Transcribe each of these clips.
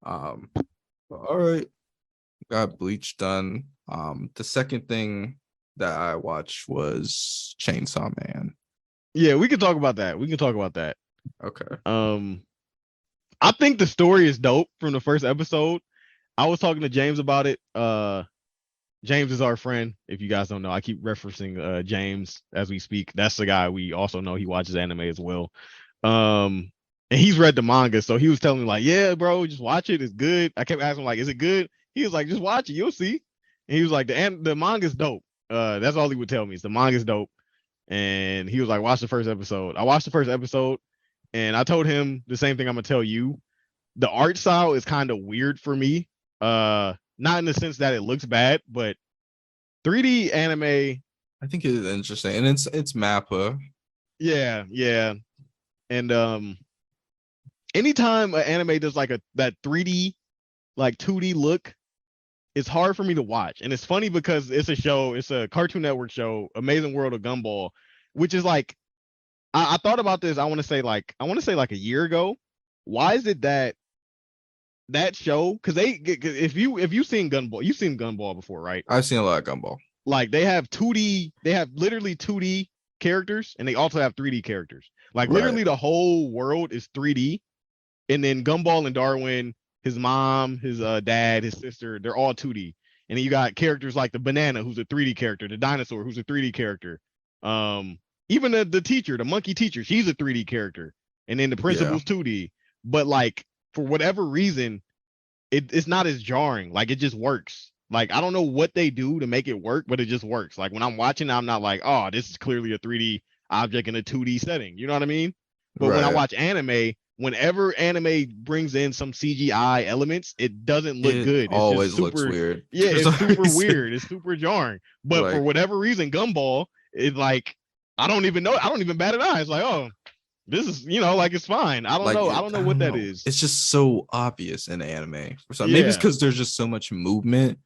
Um, all right, got Bleach done. The second thing that I watched was Chainsaw Man. Yeah, we can talk about that. We can talk about that. Okay. Um, I think the story is dope from the first episode. I was talking to James about it. James is our friend. If you guys don't know, I keep referencing James as we speak. That's the guy we also know. He watches anime as well. Um, and he's read the manga, so he was telling me like, "Yeah, bro, just watch it. It's good." I kept asking him like, "Is it good?" He was like, "Just watch it. You'll see." And he was like, "The manga's dope." That's all he would tell me. Is the manga's dope. And he was like, "Watch the first episode." I watched the first episode, and I told him the same thing I'm gonna tell you. The art style is kind of weird for me. Not in the sense that it looks bad, but 3D anime. I think it is interesting, and it's Mappa. Yeah, yeah. And anytime an anime does like that 3D, like 2D look, it's hard for me to watch. And it's funny because it's a Cartoon Network show, Amazing World of Gumball, which is like I thought about this. I want to say like a year ago. Why is it that that show? Because if you've seen Gumball, you've seen Gumball before, right? I've seen a lot of Gumball. Like they have 2D, they have literally 2D characters, and they also have 3D characters. Like Right. literally the whole world is 3D, and then Gumball and Darwin, his mom, his dad, his sister, they're all 2D. And then you got characters like the banana, who's a 3D character, the dinosaur, who's a 3D character. Even the teacher, the monkey teacher, she's a 3D character. And then the Yeah. principal's 2D. But like for whatever reason, it's not as jarring. Like it just works. Like I don't know what they do to make it work, but it just works. Like when I'm watching, I'm not like, oh, this is clearly a 3D object in a 2D setting. You know what I mean? But when I Right. watch anime, whenever anime brings in some CGI elements, it doesn't look It good. It's just always looks super, weird yeah, for it's some super reason. weird. It's super jarring. But for Like, whatever reason, Gumball is like, I don't even know. I don't even bat an eye. It's like, oh, this is, like it's fine. I don't know. I don't know I what don't that know. is. It's just so obvious in anime for some. Maybe it's Yeah. because there's just so much movement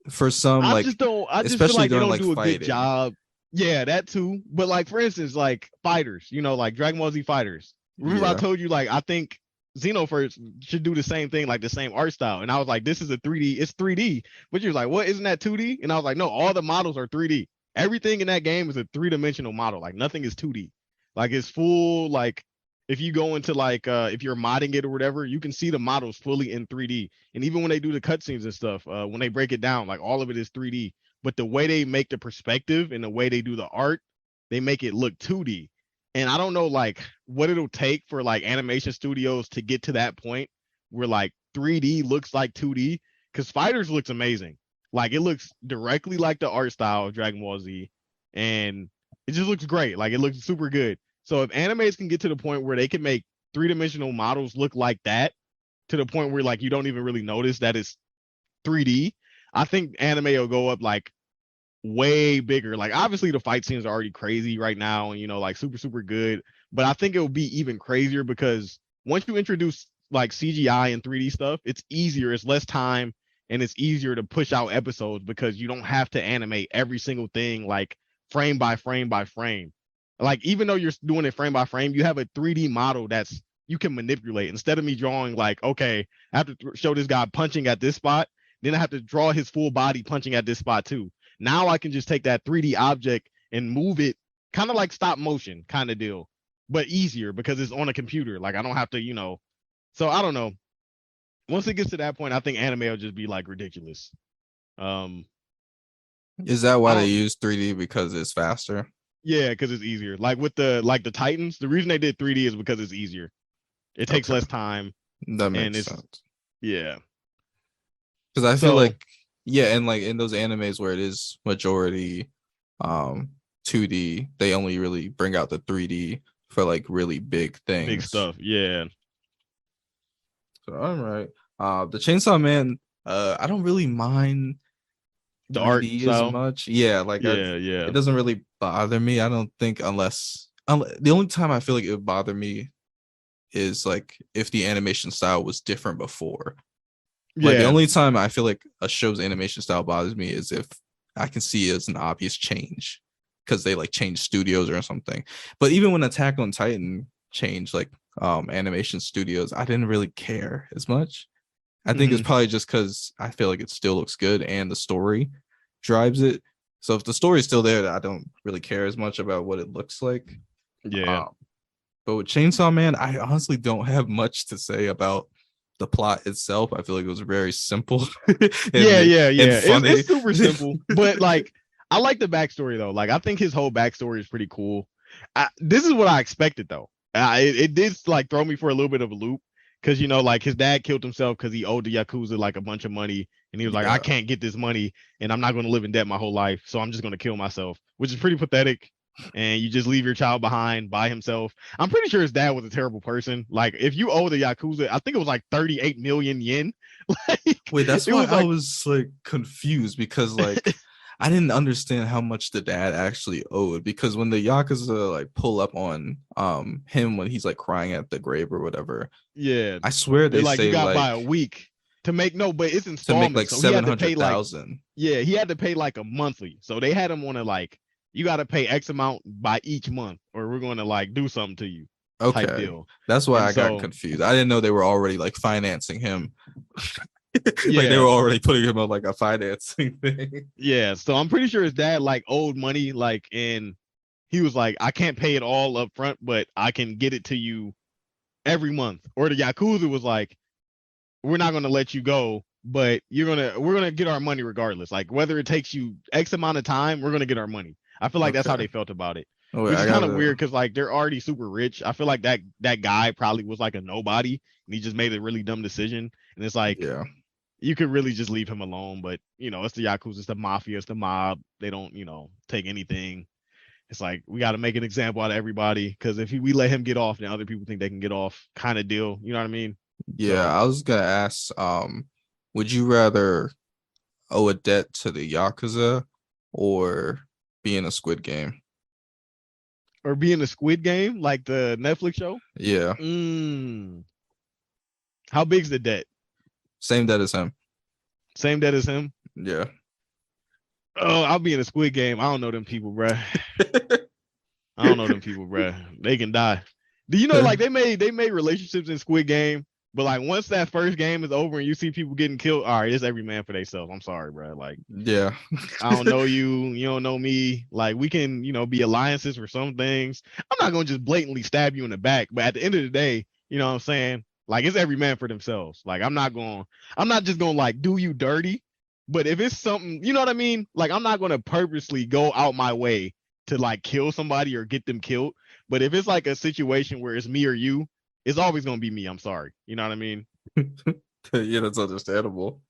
for some, I like just don't. I just feel especially like they during don't like do a good fighting. job. Yeah, that too. But like for instance, like fighters, like Dragon Ball Z fighters. Remember I Yeah. told you like I think Xenoverse should do the same thing, like the same art style. And I was like, this is a 3D. It's 3D. But you're like, what? Isn't that 2D? And I was like, no, all the models are 3D. Everything in that game is a three-dimensional model. Like nothing is 2D. Like it's full. Like if you go into like if you're modding it or whatever, you can see the models fully in 3D. And even when they do the cutscenes and stuff, when they break it down, like all of it is 3D. But the way they make the perspective and the way they do the art, they make it look 2D. And I don't know like what it'll take for like animation studios to get to that point where like 3D looks like 2D. Because Fighters looks amazing. Like it looks directly like the art style of Dragon Ball Z. And it just looks great. Like it looks super good. So if animes can get to the point where they can make three-dimensional models look like that, to the point where like you don't even really notice that it's 3D, I think anime will go up like way bigger. Like obviously the fight scenes are already crazy right now and like super super good, but I think it will be even crazier because once you introduce like CGI and 3D stuff, it's easier, it's less time, and it's easier to push out episodes because you don't have to animate every single thing like frame by frame by frame. Like even though you're doing it frame by frame, you have a 3D model that's you can manipulate instead of me drawing like, okay, I have to show this guy punching at this spot, then I have to draw his full body punching at this spot too. Now I can just take that 3D object and move it kind of like stop motion kind of deal, but easier because it's on a computer. Like I don't have to. So I don't know. Once it gets to that point, I think anime will just be like ridiculous. Um, Is that why I they don't. use 3D because it's faster? Yeah, because it's easier. Like with the Titans, the reason they did 3D is because it's easier. It takes Okay, less time, that and makes it's sense. yeah. Because I feel So like, yeah, and like in those animes where it is majority um 2D, they only really bring out the 3D for like really big big things. stuff. Yeah, So all right. The Chainsaw Man, I don't really mind the art 3D as style. much. Yeah, like Yeah, it yeah, doesn't really bother me. I don't think unless the only time I feel like it would bother me is like if the animation style was different before. Like the yeah, only time I feel like a show's animation style bothers me is if I can see it as an obvious change because they like change studios or something. But even when Attack on Titan changed like animation studios, I didn't really care as much. I think it's probably just because I feel like it still looks good and the story drives it. So if the story's still there, I don't really care as much about what it looks like. Yeah. Um, but with Chainsaw Man, I honestly don't have much to say about the plot itself. I feel like it was very simple Yeah, and yeah, and yeah. funny. It's super simple, but like I like the backstory though. Like I think his whole backstory is pretty cool. This is what I expected though. It did like throw me for a little bit of a loop because like his dad killed himself because he owed the yakuza like a bunch of money, and he was like, I Yeah. can't get this money, and I'm not going to live in debt my whole life, so I'm just going to kill myself, which is pretty pathetic. And you just leave your child behind by himself. I'm pretty sure his dad was a terrible person. Like if you owe the yakuza, I think it was like 38 million yen. Like Wait, that's it why was I like was like confused because like I didn't understand how much the dad actually owed because when the Yakuza like pull up on him when he's like crying at the grave or whatever, yeah, I swear they're they like you say got by a like week to make no, but it's to make installments. like So he had to pay like 700,000. yeah, he had to pay like a monthly. So they had him on a like you got to pay X amount by each month, or we're going to like do something to you type Okay. deal. That's why And I got so confused. I didn't know they were already like financing him. Like they yeah, were already putting him on like a financing thing. yeah. So I'm pretty sure his dad like owed money, like, and he was like, I can't pay it all up front, but I can get it to you every month. Or the yakuza was like, we're not going to let you go, but we're gonna get our money regardless. Like whether it takes you X amount of time, we're gonna get our money. I feel like that's how Okay. they felt about it, Oh wait, which I is kind of gotta. weird because like they're already super rich. I feel like that guy probably was like a nobody and he just made a really dumb decision. And it's like Yeah. you could really just leave him alone, but it's the yakuza, it's the mafia, it's the mob. They don't take anything. It's like we got to make an example out of everybody because if we let him get off, then other people think they can get off, kind of deal. You know what I mean? Yeah, So I was gonna ask, would you rather owe a debt to the Yakuza or be in a Squid Game? or be in the Squid Game, like the Netflix show. Yeah. Mm. How big's the debt? Same debt as him. Same debt as him? Yeah. Oh, I'll be in a Squid Game. I don't know them people, bruh. I don't know them people, bruh. They can die. Do you know like they made relationships in Squid Game, but like once that first game is over and you see people getting killed, all right, it's every man for themselves. I'm sorry, bro. Like Yeah. I don't know you, you don't know me. Like we can, be alliances for some things. I'm not gonna just blatantly stab you in the back, but at the end of the day, you know what I'm saying? Like it's every man for themselves. Like I'm not just gonna like do you dirty. But if it's something, you know what I mean? Like I'm not gonna purposely go out my way to like kill somebody or get them killed. But if it's like a situation where it's me or you, it's always gonna be me. I'm sorry. You know what I mean? Yeah, that's understandable.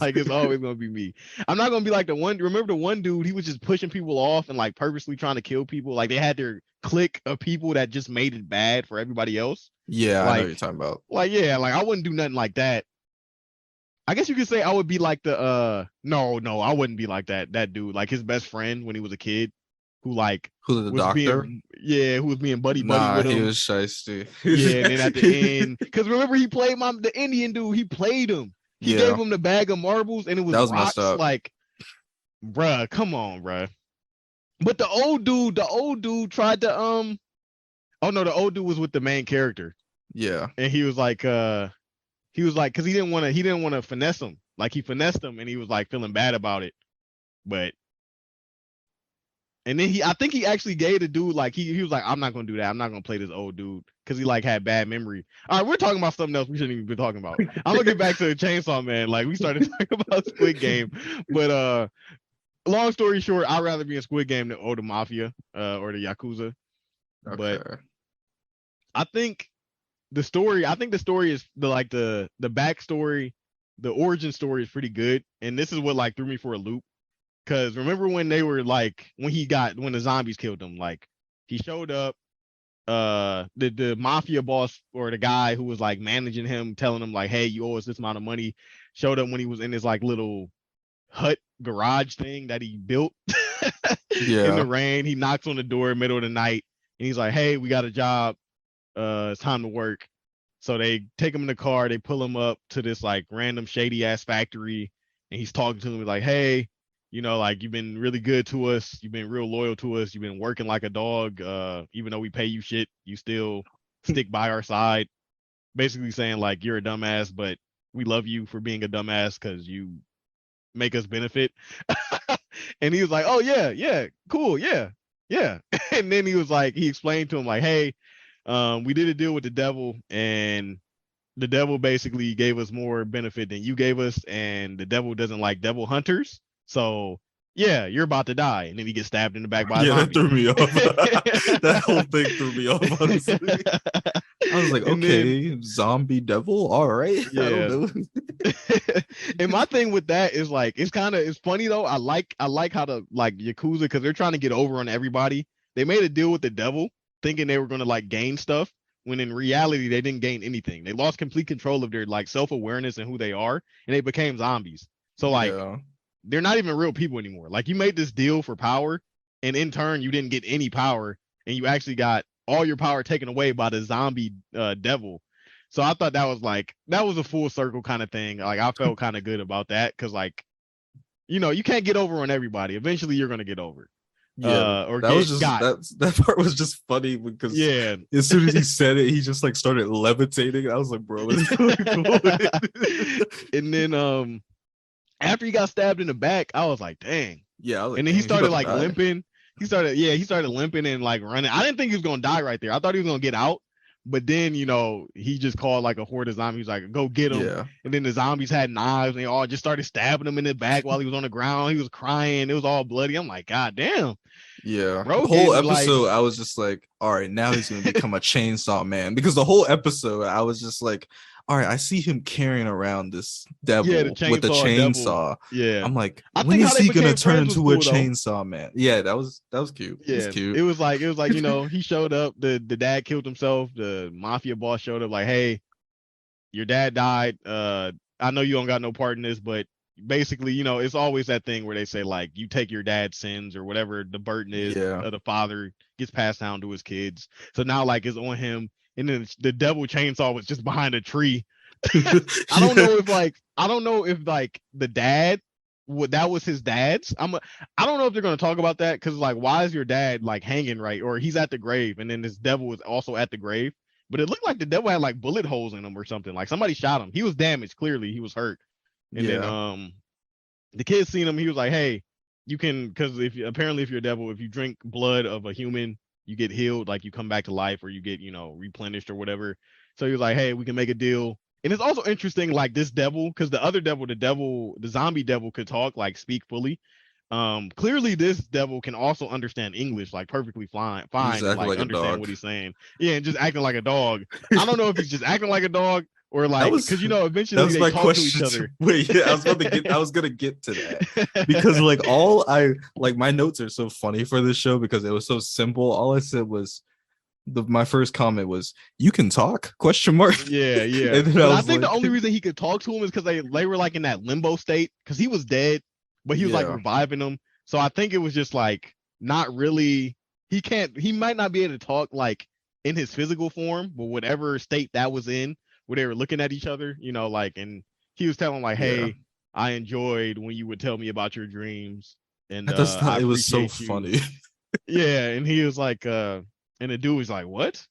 Like it's always gonna be me. I'm not gonna be like the one. Remember the one dude? He was just pushing people off and like purposely trying to kill people. Like they had their clique of people that just made it bad for everybody else. Yeah, I know what you're Like, talking about. yeah, like I wouldn't do nothing like that. I guess you could say I would be like the no, I wouldn't be like that dude, like his best friend when he was a kid, who like Who the was doctor? who was being buddy Nah, with he him. was shiesty. Yeah, and then at the end, because remember he played the Indian dude, he played him. He gave Yeah, him the bag of marbles and it was that was messed rocks. up. Like, bruh, come on, bruh. But the old dude tried to oh no, the old dude was with the main character. Yeah. And he was like, because he didn't want to finesse him. Like he finessed him and he was like feeling bad about it. But and then I think he actually gave the dude like he was like, I'm not gonna do that. I'm not gonna play this old dude because he like had bad memory. All right, we're talking about something else we shouldn't even be talking about. I'm gonna get back to the Chainsaw Man. Like we started talking about Squid Game, but long story short, I'd rather be in Squid Game than the Mafia or the Yakuza. But Okay. I think the story is the backstory, the origin story is pretty good, and this is what like threw me for a loop. Cause remember when they were like when the zombies killed him, like he showed up, the mafia boss or the guy who was like managing him, telling him like, hey, you owe us this amount of money, showed up when he was in his like little hut garage thing that he built in Yeah. the rain. He knocks on the door in the middle of the night and he's like, hey, we got a job, it's time to work. So they take him in the car, they pull him up to this like random shady ass factory, and he's talking to them like, hey, like you've been really good to us, you've been real loyal to us, you've been working like a dog, even though we pay you shit, you still stick by our side. Basically saying like you're a dumbass, but we love you for being a dumbass because you make us benefit. And he was like, oh yeah, yeah, cool, yeah, yeah. And then he was like, he explained to him like, hey, we did a deal with the devil, and the devil basically gave us more benefit than you gave us, and the devil doesn't like devil hunters. So yeah, you're about to die. And then he gets stabbed in the back by a Yeah, that zombie. threw me off. That whole thing threw me off, honestly. I was like, And then okay, zombie devil, all right. I don't yeah. know. And my thing with that is like it's funny though. I like how the like Yakuza, because they're trying to get over on everybody. They made a deal with the devil thinking they were gonna like gain stuff, when in reality they didn't gain anything. They lost complete control of their like self-awareness and who they are, and they became zombies. So like Yeah. they're not even real people anymore. Like you made this deal for power, and in turn you didn't get any power, and you actually got all your power taken away by the zombie devil. So I thought that was a full circle kind of thing. Like I felt kind of good about that, because like you can't get over on everybody. Eventually you're gonna get over, Yeah, or that was get just got. that part was just funny because Yeah. as soon as he said it, he just like started levitating. I was like, bro, what is going on? And then after he got stabbed in the back, I was like, dang. Yeah, I was like, And then he dang, is he started about to like die? limping. He started limping and like running. I didn't think he was gonna die right there. I thought he was gonna get out. But then, he just called like a horde of zombies, like, go get him. Yeah, And then the zombies had knives and they all just started stabbing him in the back while he was on the ground. He was crying. It was all bloody. I'm like, God damn, yeah. The bro gave whole his life. episode, I was just like, all right, now he's gonna become a chainsaw man. Because the whole episode, I was just like, all right, I see him carrying around this Yeah, the devil with a chainsaw devil. chainsaw. Yeah. I'm like, I when think how is they he gonna became turn friends was into a cool though. chainsaw man? Yeah, that was cute. It was Yeah, cute. it was like he showed up. The dad killed himself. The mafia boss showed up like, hey, your dad died. I know you don't got no part in this, but basically, it's always that thing where they say like you take your dad's sins or whatever the burden is Yeah. of the father gets passed down to his kids. So now like it's on him. And then the devil chainsaw was just behind a tree. I don't Yeah. know if like the dad, what that was his dad's. I don't know if they're gonna talk about that, because like why is your dad like hanging right, or he's at the grave and then this devil was also at the grave. But it looked like the devil had like bullet holes in him or something. Like somebody shot him. He was damaged. Clearly, he was hurt. And then Yeah. the kid seen him. He was like, "Hey, you can, because if you're a devil, if you drink blood of a human, you get healed. Like you come back to life, or you get replenished or whatever." So he was like, "Hey, we can make a deal." And it's also interesting, like this devil, because the other devil, the zombie devil, could talk, like speak fully. Clearly this devil can also understand English like perfectly fine He's and acting like like a understand dog. what he's saying. Yeah, and just acting like a dog. I don't know if he's just acting like a dog, or That like, was because that eventually was they my talk to each question. other. Wait, yeah, I was gonna get to that because like all I like my notes are so funny for this show because it was so simple. All I said was my first comment was you can talk question mark. Yeah, yeah. And then I But I was think the like, only reason he could talk to him is because they were like in that limbo state, because he was dead, but he was like yeah, reviving them. So I think it was just like not really. He might not be able to talk like in his physical form, but whatever state that was in, where they were looking at each other, like, and he was telling like, yeah. hey, I enjoyed when you would tell me about your dreams, and That's I not it was so appreciate you. funny. Yeah, and he was like, and the dude was like, what?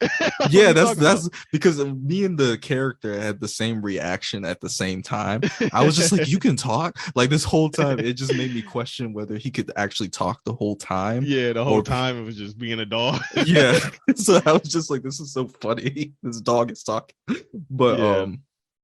Like, what are Yeah, you talking about? that's because me and the character had the same reaction at the same time. I was just like, "You can talk." Like this whole time, it just made me question whether he could actually talk the whole time, Yeah, the whole or time it was just being a dog. yeah. So I was just like, "This is so funny." This dog is talking, but Yeah,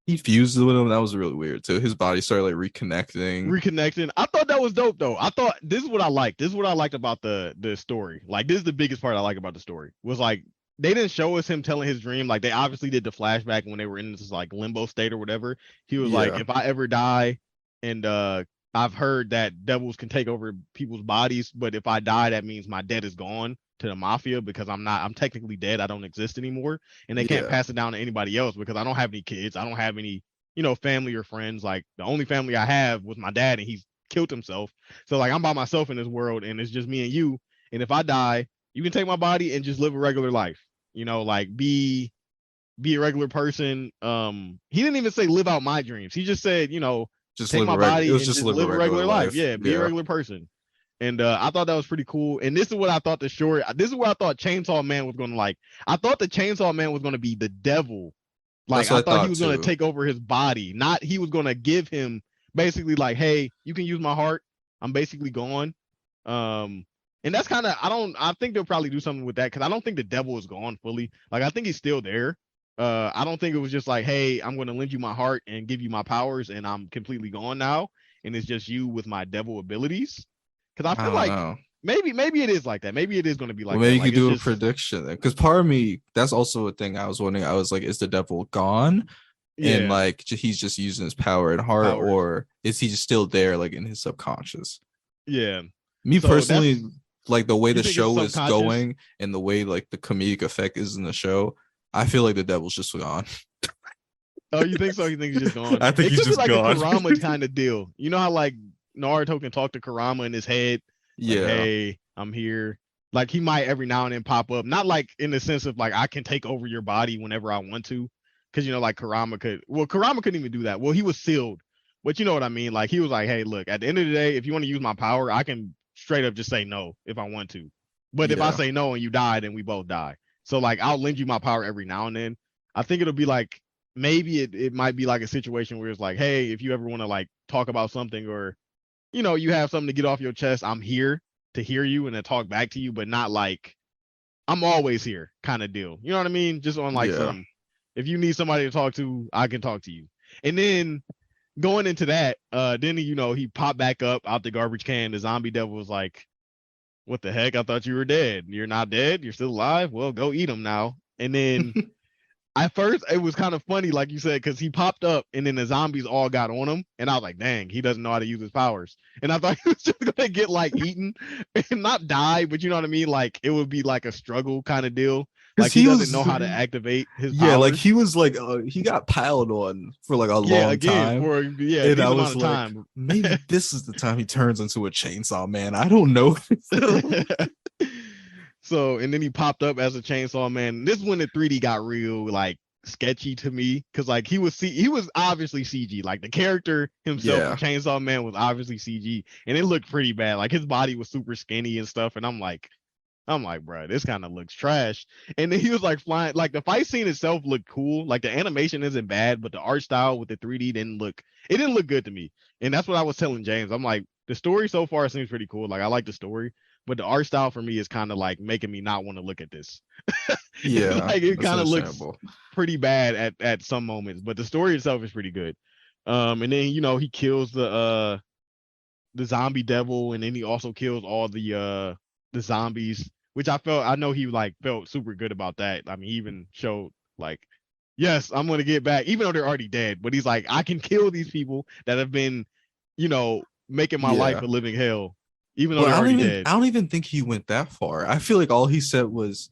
he fused with him. That was really weird too. His body started like reconnecting. reconnecting. I thought that was dope though. I thought this is what I liked. This is what I liked about the story. Like this is the biggest part I like about the story, was like they didn't show us him telling his dream. Like they obviously did the flashback when they were in this like limbo state or whatever. He was like, Yeah, if I ever die, and I've heard that devils can take over people's bodies, but if I die, that means my debt is gone to the mafia, because I'm technically dead. I don't exist anymore, and they can't yeah. pass it down to anybody else because I don't have any kids. I don't have any family or friends. Like the only family I have was my dad, and he's killed himself. So like I'm by myself in this world, and it's just me and you. And if I die, you can take my body and just live a regular life. Like be a regular person. He didn't even say live out my dreams. He just said, Just take live my a regular. It body was and just just live a live a regular regular life. life. Yeah, be a Yeah, regular person. And I thought that was pretty cool. And this is what I thought the short. This is where I thought Chainsaw Man was going to like. I thought the Chainsaw Man was going to be the devil Like That's I what I thought he thought was gonna too. take over his body, not he was gonna give him basically like, hey, you can use my heart. I'm basically gone. And that's kind of I think they'll probably do something with that because I don't think the devil is gone fully. Like I think he's still there. I don't think it was just like, hey, I'm gonna lend you my heart and give you my powers, and I'm completely gone now, and it's just you with my devil abilities. Because I I feel don't like know. maybe it is like that. Maybe it is gonna be Well, like maybe that. you Like could it's do a just prediction then, because part of me, that's also a thing I was wondering. I was like, is the devil gone, and yeah, like he's just using his power and heart, powers. or is he just still there, like in his subconscious? Yeah. Me So personally, that's like the way you the think it's show is subconscious? going and the way like the comedic effect is in the show, I feel like the devil's just gone. Oh, you think so? You think he's just gone? I think It he's could be just like a gone. Kurama kind of deal. You know how like Naruto can talk to Kurama in his head, like, Yeah, "Hey, I'm here." Like he might every now and then pop up, not like in the sense of like I can take over your body whenever I want to, because you know like Kurama could. Well, Kurama couldn't even do that. Well, he was sealed, but you know what I mean. Like he was like, "Hey, look, at the end of the day, if you want to use my power, I can straight up just say no if I want to. But if I yeah, say no and you die, then we both die. So like I'll lend you my power every now and then. I think it'll be like maybe it might be like a situation where it's like, hey, if you ever want to like talk about something or you know, you have something to get off your chest, I'm here to hear you and to talk back to you, but not like I'm always here kind of deal. You know what I mean? Just on like yeah. some if you need somebody to talk to, I can talk to you. And then going into that, then you know, he popped back up out the garbage can. The zombie devil was like, what the heck? I thought you were dead. You're not dead. You're still alive. Well, go eat him now. And then at first it was kind of funny, like you said, because he popped up and then the zombies all got on him, and I was like, dang, he doesn't know how to use his powers. And I thought he was just gonna get like eaten and not die, but you know what I mean? Like it would be like a struggle kind of deal. Because Like he he doesn't know was, how to activate his yeah, like powers. he was like, he got piled on for like a Yeah, long again, time, for yeah, a and I decent amount was of like, time. maybe this is the time he turns into a chainsaw man. I don't know. So and then he popped up as a chainsaw man. This is when the 3D got real like sketchy to me because like he was obviously CG. Like the character himself, the Yeah, chainsaw man, was obviously CG, and it looked pretty bad. Like his body was super skinny and stuff, and I'm like, bro, this kind of looks trash. And then he was like flying. Like the fight scene itself looked cool. Like the animation isn't bad, but the art style with the 3D didn't look good to me. And that's what I was telling James. I'm like, the story so far seems pretty cool. Like I like the story, but the art style for me is kind of like making me not want to look at this. yeah, Like it that's kind of looks understandable. pretty bad at some moments, but the story itself is pretty good. And then you know he kills the zombie devil, and then he also kills all the zombies, which I know he like felt super good about that. I mean, he even showed like, yes, I'm gonna get back, even though they're already dead. But he's like, I can kill these people that have been, you know, making my life Yeah, a living hell, even though but they're already I dead. don't even think he went that far. I feel like all he said was,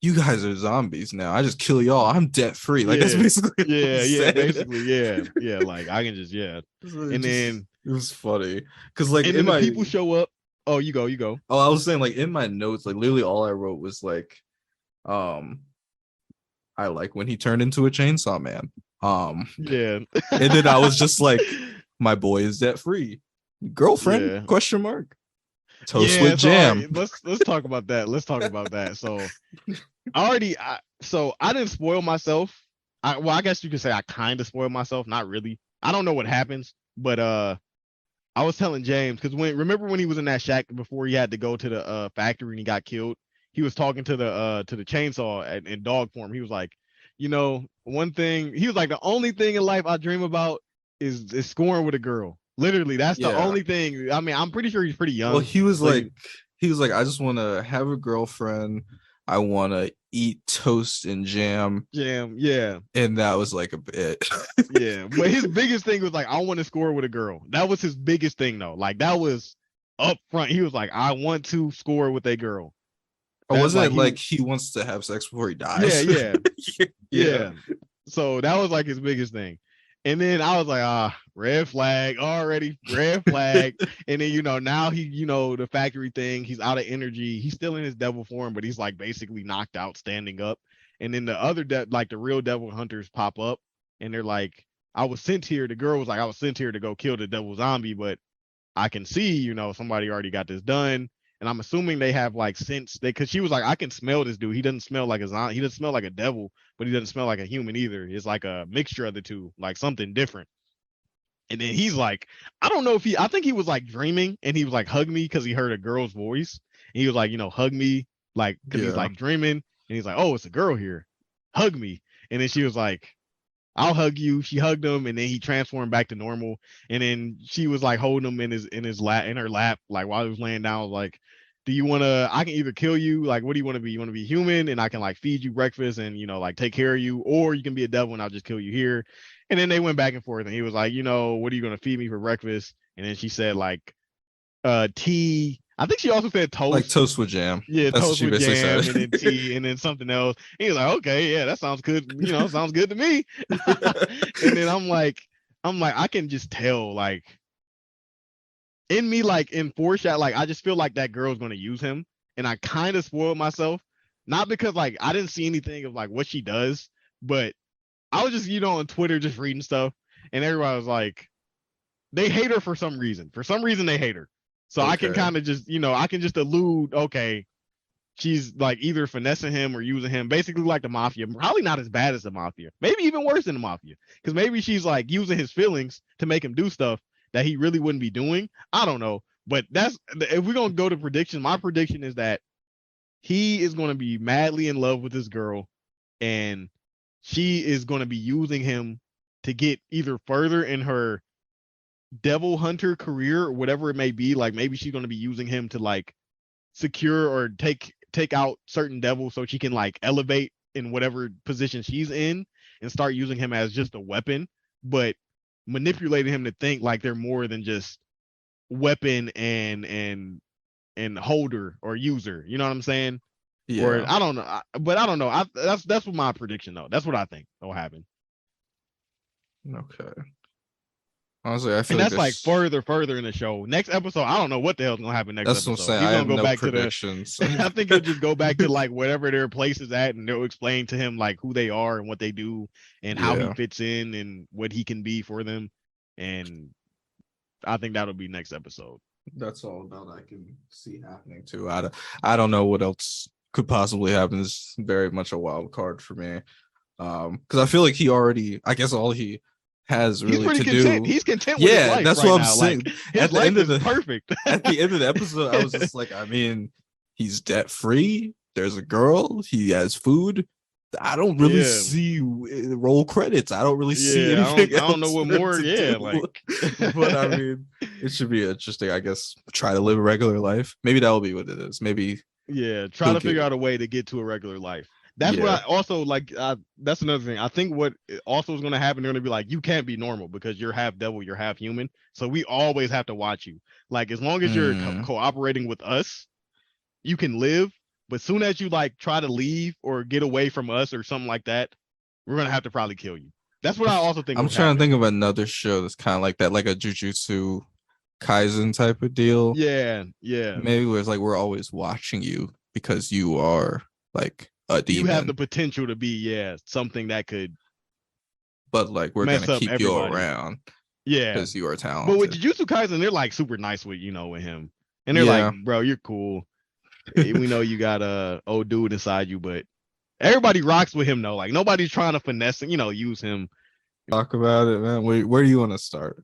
"You guys are zombies now. I just kill y'all. I'm debt free." Like that's Yeah, basically what he yeah, said. basically, yeah, yeah. Like I can just yeah, So it and just then it was funny because like and in then the my people show up. Oh, you go. oh I was saying like in my notes like literally all I wrote was like um I like when he turned into a chainsaw man. Yeah, And then I was just like, my boy is debt free. Girlfriend? yeah. Question mark. Toast Yeah, with so all right, jam. let's talk about that. Let's talk about that. So so I didn't spoil myself. Well, I guess you could say I kind of spoiled myself. Not really. I don't know what happens, but I was telling James because remember when he was in that shack before he had to go to the factory and he got killed. He was talking to the chainsaw in dog form. He was like, you know, one thing. He was like, the only thing in life I dream about is scoring with a girl. Literally, that's the Yeah. only thing. I mean, I'm pretty sure he's pretty Well, young. So he was like, I just want to have a girlfriend. I want to eat toast and jam. jam, yeah. And that was like a bit. Yeah, but his biggest thing was like, I want to score with a girl. That was his biggest thing, though. Like that was up front. He was like, I want to score with a girl. Or That's wasn't like it like he wants to have sex before he yeah, dies? yeah, Yeah. yeah. So that was like his biggest thing. And then I was like, red flag already, red flag. And then you know now he, you know, the factory thing. He's out of energy. He's still in his devil form, but he's like basically knocked out, standing up. And then the other like the real devil hunters pop up, and they're like, I was sent here. The girl was like, I was sent here to go kill the devil zombie, but I can see, you know, somebody already got this done. and I'm assuming they have like since they because she was like, I can smell this dude. He doesn't smell like he doesn't smell like a devil, but he doesn't smell like a human either. It's like a mixture of the two, like something different. And then he's like, I don't know if I think he was like dreaming, and he was like, hug me because he heard a girl's voice, and he was like, hug me, like because he's like dreaming, and he's like, oh, it's a girl here, hug me. And then she was like, I'll hug you. She hugged him, and then he transformed back to normal. And then she was like holding him in her lap, like while he was laying down. Like, do you want to? I can either kill you. Like, what do you want to be? You want to be human, and I can like feed you breakfast, and like take care of you, or you can be a devil, and I'll just kill you here. And then they went back and forth, and he was like, what are you gonna feed me for breakfast? And then she said like, tea. I think she also said toast. Like toast with jam. Yeah, that's toast with jam, and then tea, and then something else. He was like, okay, yeah, that sounds good. Sounds good to me. And then I'm like, I can just tell, like, in me, like in foreshadow, like I just feel like that girl's gonna use him, and I kind of spoiled myself, not because like I didn't see anything of like what she does, but I was just on Twitter just reading stuff, and everybody was like, they hate her for some reason. For some reason, they hate her. So I can kind of just, I can just allude, okay, she's like either finessing him or using him, basically like the mafia. Probably not as bad as the mafia. Maybe even worse than the mafia. Because maybe she's like using his feelings to make him do stuff that he really wouldn't be doing. I don't know. But if we're going to go to predictions, my prediction is that he is going to be madly in love with this girl, and she is going to be using him to get either further in her devil hunter career or whatever it may be. Like maybe she's going to be using him to like secure or take out certain devils so she can like elevate in whatever position she's in, and start using him as just a weapon, but manipulating him to think like they're more than just weapon and holder or user. You know what I'm saying? Yeah. Or I don't know, but I don't know. That's what my prediction though. That's what I think will happen. Okay. Honestly, I feel that's like further in the show. Next episode, I don't know what the hell's gonna happen next episode. That's what I'm saying. He's gonna go back predictions. To the. I think he'll just go back to like whatever their place is at, and they'll explain to him like who they are and what they do and how he fits in and what he can be for them. And I think that'll be next episode. That's all about I can see happening too. I don't know what else could possibly happen. It's very much a wild card for me. Because I feel like he already, I guess all he has really to do. He's content with his life. That's right what I'm now. saying. Like, his life is perfect. At the end of the episode, I was just like, I mean, he's debt free. There's a girl. He has food. I don't really see roll credits. I don't really see anything. I don't know what more. Yeah, like, but I mean, it should be interesting. I guess try to live a regular life. Maybe that will be what it is. Maybe. Yeah, try to figure out a way to get to a regular life. That's what I also like. That's another thing. I think what also is going to happen, they're going to be like, you can't be normal because you're half devil, you're half human. So we always have to watch you. Like, as long as you're cooperating with us, you can live. But soon as you like try to leave or get away from us or something like that, we're going to have to probably kill you. That's what I also think. I'm trying to think of another show that's kind of like that, like a Jujutsu Kaisen type of deal. Yeah. Maybe where it's like we're always watching you because you are like a demon. You have the potential to be something that could, but like we're gonna keep you around, because you are talented. But with Jujutsu Kaisen, they're like super nice with with him, and they're like, bro, you're cool. We know you got a old dude inside you, but everybody rocks with him though. Like nobody's trying to finesse and use him. Talk about it, man. Where do you want to start?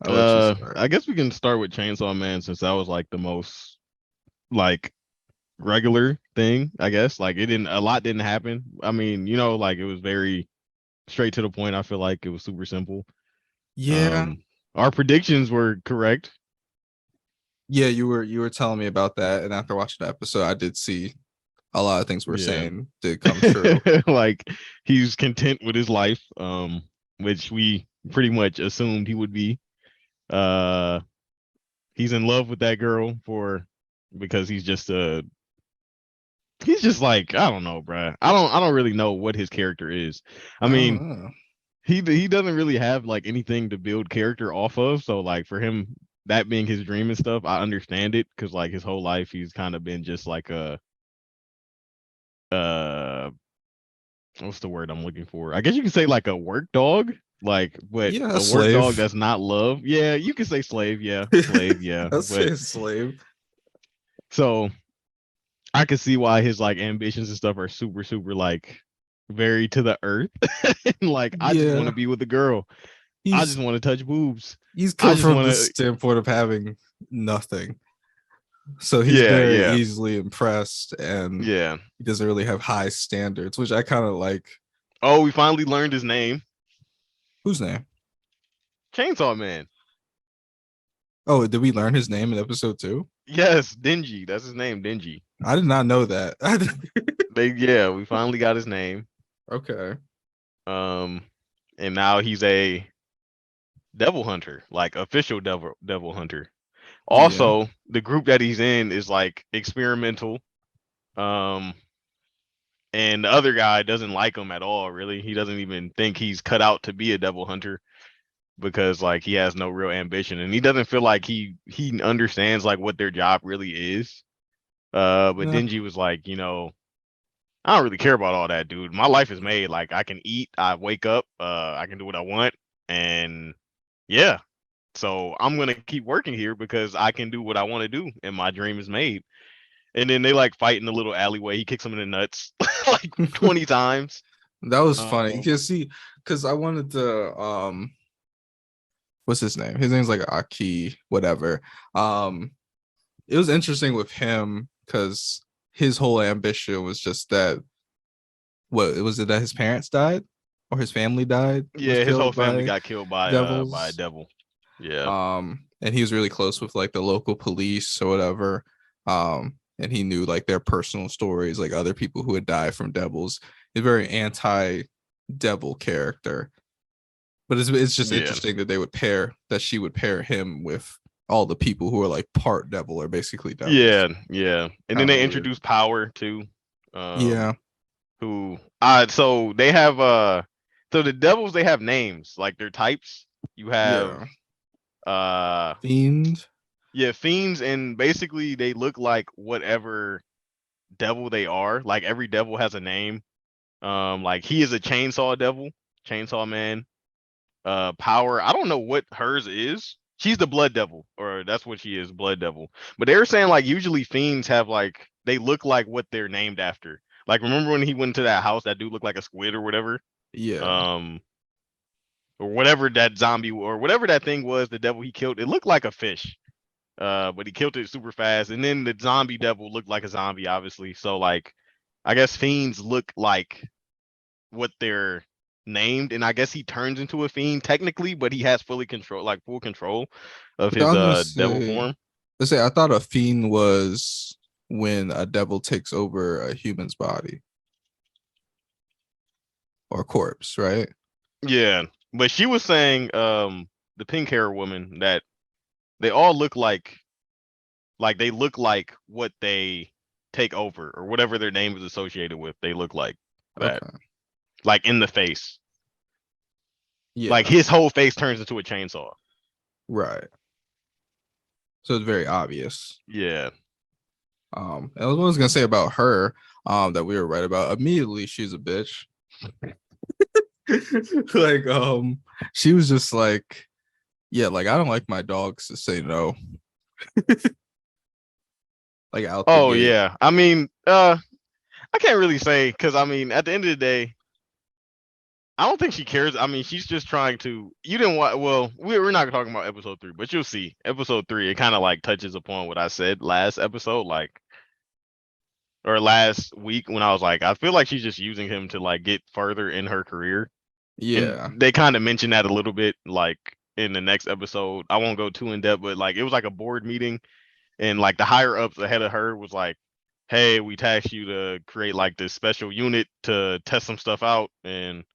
I guess we can start with Chainsaw Man, since that was like the most like regular thing. I guess like a lot didn't happen. I mean, like it was very straight to the point. I feel like it was super simple. Our predictions were correct. Yeah, you were telling me about that, and after watching the episode, I did see a lot of things we're saying did come true. Like he's content with his life, which we pretty much assumed he would be. He's in love with that girl because he's just like, I don't know, bro. I don't really know what his character is. I mean, he doesn't really have like anything to build character off of. So like for him, that being his dream and stuff, I understand it, because like his whole life he's kind of been just like a what's the word I'm looking for? I guess you can say like a work dog. Like, but a work dog that's not love. Yeah, you can say slave. Yeah, slave. Yeah, I'll say slave. So I can see why his like ambitions and stuff are super, super like very to the earth. And like I just want Yeah, to be with a girl. I he's just want to touch boobs. he's I come just from want the to. standpoint of having nothing, so he's Yeah, very yeah, easily impressed, and yeah. he doesn't really have high standards, which I kind of like. Oh, we finally learned his name. Whose name? Chainsaw Man. Oh, did we learn his name in episode 2? Yes, Dingy. That's his name, Dingy. I did not know that. We finally got his name. Okay. Um, and now he's a devil hunter, like official devil hunter. Yeah. Also, the group that he's in is like experimental. Um, and the other guy doesn't like him at all. Really, he doesn't even think he's cut out to be a devil hunter because like he has no real ambition, and he doesn't feel like he understands like what their job really is. But Yeah. Denji was like, I don't really care about all that, dude. My life is made. Like I can eat, I wake up, I can do what I want, and yeah. So I'm gonna keep working here because I can do what I want to do, and my dream is made. And then they like fight in the little alleyway. He kicks him in the nuts like 20 times. That was funny. You Um, can see, because I wanted to what's his name? His name's like Aki, whatever. Um, it was interesting with him because his whole ambition was just that. What was it, that his parents died or his family died, was yeah, his whole killed family by got killed by a devils? devil. Yeah. And he was really close with like the local police or whatever. And he knew like their personal stories, like other people who had died from devils. A very anti-devil character. But it's just Yeah. interesting that she would pair him with all the people who are like part devil or basically devils. Yeah, yeah. And then Kind of they weird. introduced Power too. Um, Yeah, who so they have so the devils they have names, like their types. You have yeah. uh Fiend. yeah, fiends, and basically they look like whatever devil they are. Like every devil has a name. Like he is a chainsaw devil, chainsaw man. Power, I don't know what hers is. She's the blood devil, or that's what she is, blood devil. But they were saying like usually fiends have like they look like what they're named after. Like remember when he went to that house, that dude looked like a squid or whatever. Yeah. Um, or whatever that zombie or whatever that thing was, the devil he killed, it looked like a fish. But he killed it super fast. And then the zombie devil looked like a zombie, obviously. So like I guess fiends look like what they're named, and I guess he turns into a fiend technically, but he has full control of Yeah, his I'm gonna devil say, form. I thought a fiend was when a devil takes over a human's body or corpse, right? Yeah. But she was saying the pink hair woman that they all look like they look like what they take over or whatever their name is associated with. They look like that. Okay. Like in the face. Like Yeah. his whole face turns into a chainsaw. Right. So it's very obvious. Yeah. And what I was gonna say about her, that we were right about. Immediately, she's a bitch. Like, she was just like, yeah, like I don't like my dogs to say no. Like out the Oh gate. yeah. I mean, I can't really say because I mean, at the end of the day, I don't think she cares. I mean, she's just trying to. You didn't want. Well, we're not talking about episode 3, but you'll see episode 3. It kind of like touches upon what I said last episode, like or last week when I was like, I feel like she's just using him to like get further in her career, and Yeah. they kind of mentioned that a little bit, like in the next episode. I won't go too in depth, but like it was like a board meeting, and like the higher ups ahead of her was like, "Hey, we tasked you to create like this special unit to test some stuff out, and."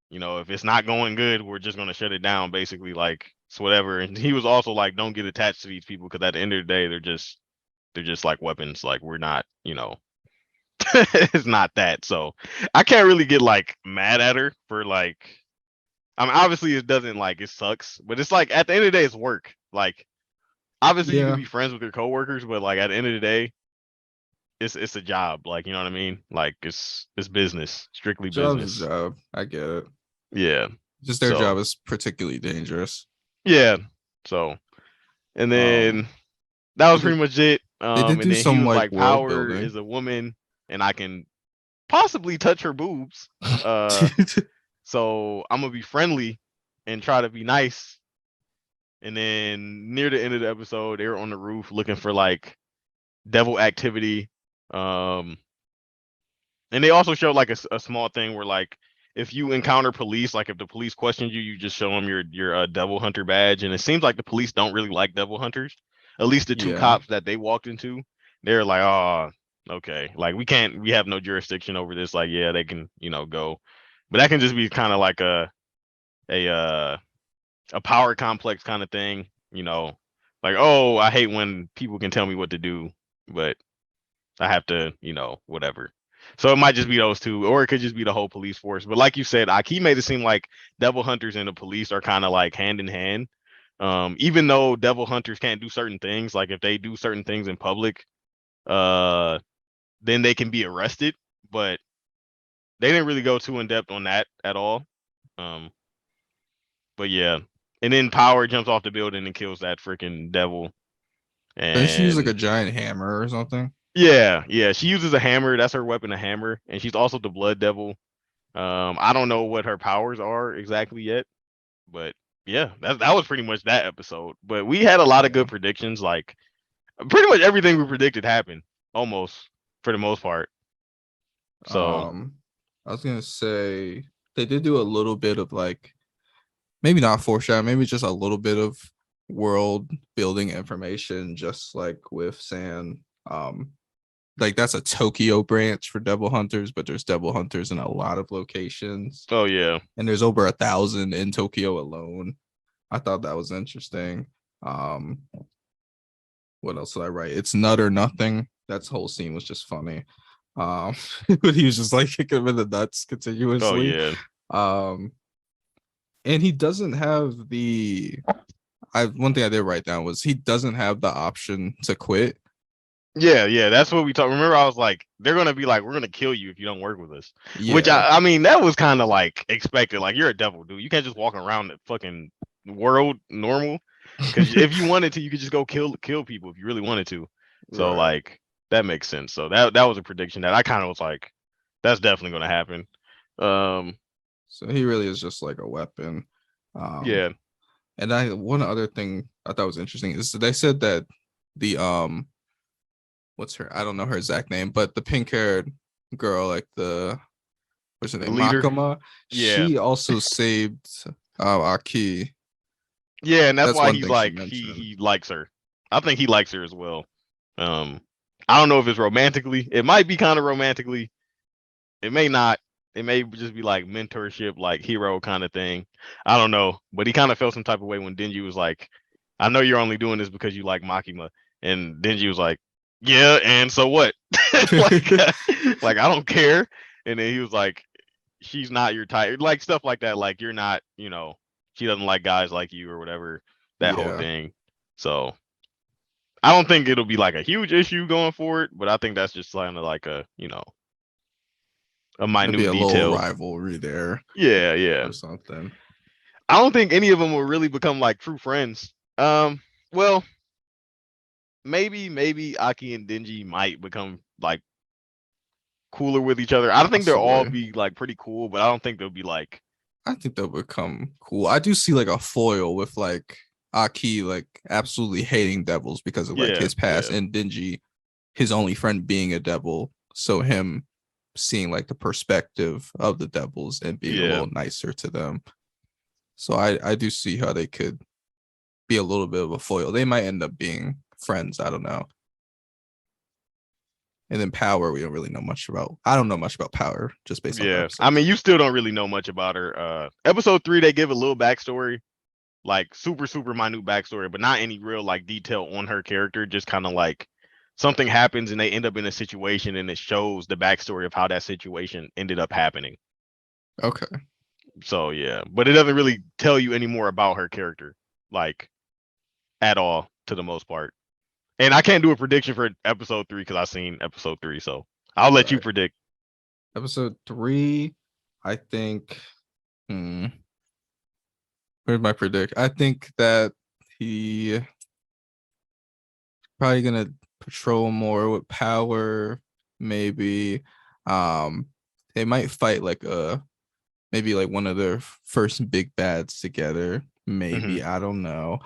If it's not going good, we're just gonna shut it down. Basically, like it's whatever. And he was also like, don't get attached to these people because at the end of the day, they're just like weapons. Like we're not, it's not that. So I can't really get like mad at her for like. I mean, obviously it doesn't like it sucks, but it's like at the end of the day, it's work. Like obviously you can Yeah. be friends with your coworkers, but like at the end of the day, it's a job. Like you know what I mean? Like it's business, strictly Job's a business. job. I get it. Yeah. Just their So job is particularly dangerous. yeah. So and Um, then that was because pretty much it. They did And do then he some was like like, world "Power building. is a woman, and I can possibly touch her boobs. Uh, so I'm gonna be friendly and try to be nice." And then near the end of the episode, they were on the roof looking for like devil activity. Um, and they also showed like a small thing where like if you encounter police, like if the police question you, you just show them your devil hunter badge. And it seems like the police don't really like devil hunters. At least the two Yeah. cops that they walked into, they're like, oh, okay, like we have no jurisdiction over this. Like, yeah, they can, go, but that can just be kind of like a uh a power complex kind of thing, like, oh, I hate when people can tell me what to do, but I have to, whatever. So it might just be those two, or it could just be the whole police force. But like you said, Aki made it seem like devil hunters and the police are kind of like hand in hand. Even though devil hunters can't do certain things, like if they do certain things in public, uh, then they can be arrested. But they didn't really go too in depth on that at all. Um, but yeah, and then Power jumps off the building and kills that freaking devil. Then she used like And a giant hammer or something. yeah, she uses a hammer. That's her weapon, a hammer, and she's also the Blood Devil. I don't know what her powers are exactly yet, but yeah, that was pretty much that episode. But we had a lot of good Yeah. predictions. Like pretty much everything we predicted happened, almost for the most part. So Um, I was gonna say they did do a little bit of like maybe not foreshadow, maybe just a little bit of world building information, just like with San. Like that's a Tokyo branch for Devil Hunters, but there's Devil Hunters in a lot of locations, oh yeah, and there's over 1,000 in Tokyo alone. I thought that was interesting. Um, what else did I write? It's nut or nothing. That whole scene was just funny. Um, but he was just like kicking him in the nuts oh continuously. yeah, Um, and he doesn't have the. I one thing I did write down was he doesn't have the option to quit. yeah. That's what we talked. Remember, I was like, they're gonna be like, we're gonna kill you if you don't work with us. Which Yeah, I mean, that was kind of like expected. Like you're a devil, dude. You can't just walk around the fucking world normal. Because if you wanted to, you could just go kill people if you really wanted to. So right. like that makes sense. So that was a prediction that I kind of was like, that's definitely gonna happen. Um, So he really is just like a weapon. Um, yeah, and I one other thing I thought was interesting is they said that the what's her I don't know her exact name, but the pink haired girl, like the what's her the name, leader. Makama, Yeah, she also saved Aki. yeah, and that's That's why one he's thing she like mentioned. he likes her. I think he likes her as well. Um, I don't know if it's romantically. It might be kind of romantically. It may not. It may just be like mentorship, like hero kind of thing. I don't know, but he kind of felt some type of way when Denji was like, "I know you're only doing this because you like Makima," and Denji was like, "Yeah, and so what? like, like I don't care." And then he was like, "She's not your type," like stuff like that. Like you're not, she doesn't like guys like you or whatever. That whole Yeah, thing. So I don't think it'll be like a huge issue going forward, but I think that's just kind of like a maybe minute a little detail. rivalry there Yeah, yeah. or something. I don't think any of them will really become like true friends. Well, maybe Aki and Denji might become like cooler with each other. I don't think they'll all Possibly. be like pretty cool, but I don't think they'll be like, I think they'll become cool. I do see like a foil with like Aki like absolutely hating devils because of like yeah, his past, yeah, and Denji, his only friend being a devil. So him seeing like the perspective of the devils and being a yeah. little nicer to them. So I do see how they could be a little bit of a foil. They might end up being friends. I don't know. And then Power, we don't really know much about. I don't know much about Power just based off Yeah. I episodes. mean, you still don't really know much about her. Episode 3, they give a little backstory, like super minute backstory, but not any real like detail on her character. Just kind of like something happens and they end up in a situation and it shows the backstory of how that situation ended up happening. Okay. So yeah, but it doesn't really tell you any more about her character, like at all, to the most part. And I can't do a prediction for episode 3 because I've seen episode 3, so I'll let you Right. predict. Episode 3, I think. Hmm. Where's my predict? I think that he probably gonna patrol more with power. Maybe they might fight like maybe like one of their first big bads together. Maybe I don't know.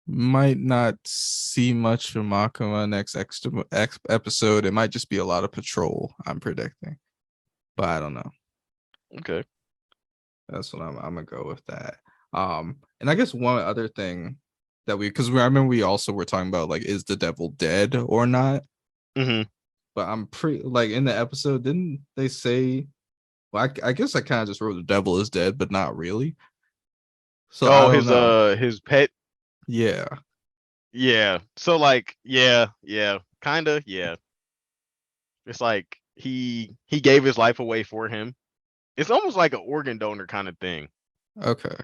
Might not see much from Makima next episode. It might just be a lot of patrol. I'm predicting, but I don't know. Okay, that's what I'm gonna go with that. And I guess one other thing that because I remember we also were talking about like, is the devil dead or not? But I'm pretty like in the episode, didn't they say? Well, I guess I kind of just wrote the devil is dead, but not really. So I don't know. His pet. Yeah. Yeah. So like, yeah, kind of, yeah. It's like he gave his life away for him. It's almost like an organ donor kind of thing. Okay.